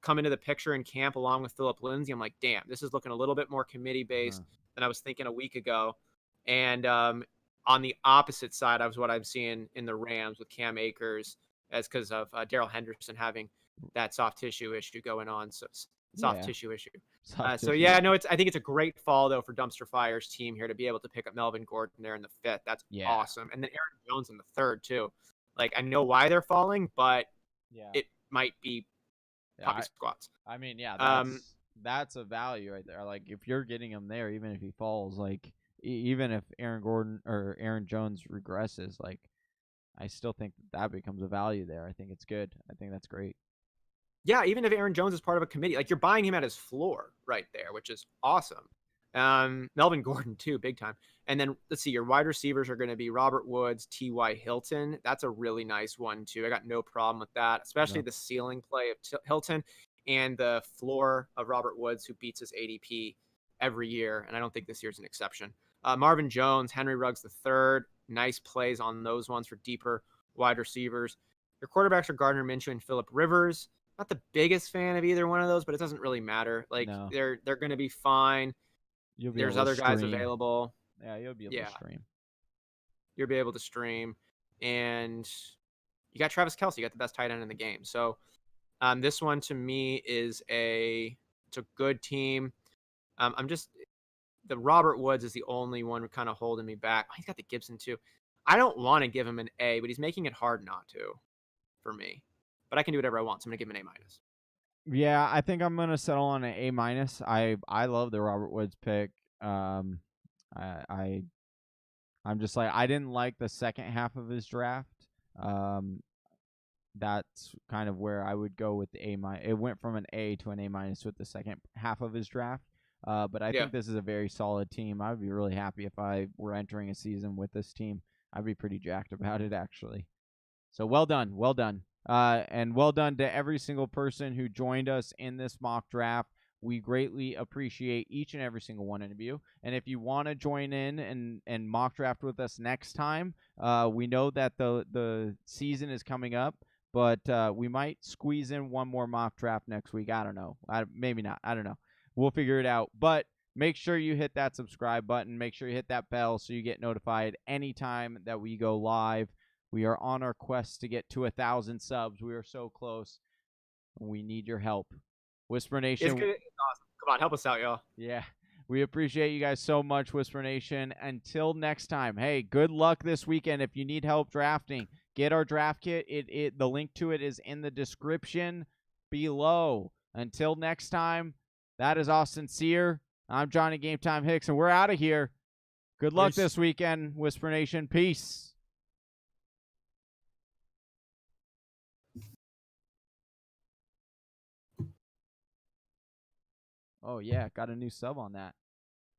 come into the picture in camp along with Phillip Lindsay, I'm like, damn, this is looking a little bit more committee-based than I was thinking a week ago. And on the opposite side, what I'm seeing in the Rams with Cam Akers, as because of Darrell Henderson having that soft tissue issue going on. So tissue issue. I think it's a great fall though for Dumpster Fire's team here to be able to pick up Melvin Gordon there in the 5th. That's awesome. And then Aaron Jones in the 3rd too. Like, I know why they're falling, but it might be poppy squats. I mean, that's a value right there. Like, if you're getting him there, even if he falls, like even if Aaron Gordon or Aaron Jones regresses, like, I still think that becomes a value there. I think it's good. I think that's great. Yeah, even if Aaron Jones is part of a committee, like, you're buying him at his floor right there, which is awesome. Melvin Gordon too, big time. And then let's see, your wide receivers are going to be Robert Woods, T.Y. Hilton. That's a really nice one too. I got no problem with that, especially the ceiling play of Hilton and the floor of Robert Woods, who beats his ADP every year. And I don't think this year's an exception. Marvin Jones, Henry Ruggs III. Nice plays on those ones for deeper wide receivers. Your quarterbacks are Gardner Minshew and Phillip Rivers. Not the biggest fan of either one of those, but it doesn't really matter. Like, they're going to be fine. There's other guys available. Yeah, you'll be able to stream. You'll be able to stream. And you got Travis Kelce, you got the best tight end in the game. So this one to me is it's a good team. The Robert Woods is the only one kind of holding me back. Oh, he's got the Gibson too. I don't want to give him an A, but he's making it hard not to for me. But I can do whatever I want, so I'm gonna give him an A-. Yeah, I think I'm gonna settle on an A-. I love the Robert Woods pick. I I'm just like, I didn't like the second half of his draft. That's kind of where I would go with the A-. It went from an A to an A- with the second half of his draft. But I think this is a very solid team. I would be really happy if I were entering a season with this team. I'd be pretty jacked about it, actually. So well done. And well done to every single person who joined us in this mock draft. We greatly appreciate each and every single one of you. And if you want to join in and mock draft with us next time, we know that the season is coming up, but we might squeeze in one more mock draft next week. I don't know. Maybe not. I don't know. We'll figure it out. But make sure you hit that subscribe button. Make sure you hit that bell so you get notified anytime that we go live. We are on our quest to get to 1,000 subs. We are so close. We need your help. Whisper Nation. It's awesome. Come on, help us out, y'all. Yeah. We appreciate you guys so much, Whisper Nation. Until next time, hey, good luck this weekend. If you need help drafting, get our draft kit. The link to it is in the description below. Until next time, that is Austin Sear. I'm Johnny Game Time Hicks, and we're out of here. Good luck this weekend, Whisper Nation. Peace. Oh, yeah, got a new sub on that.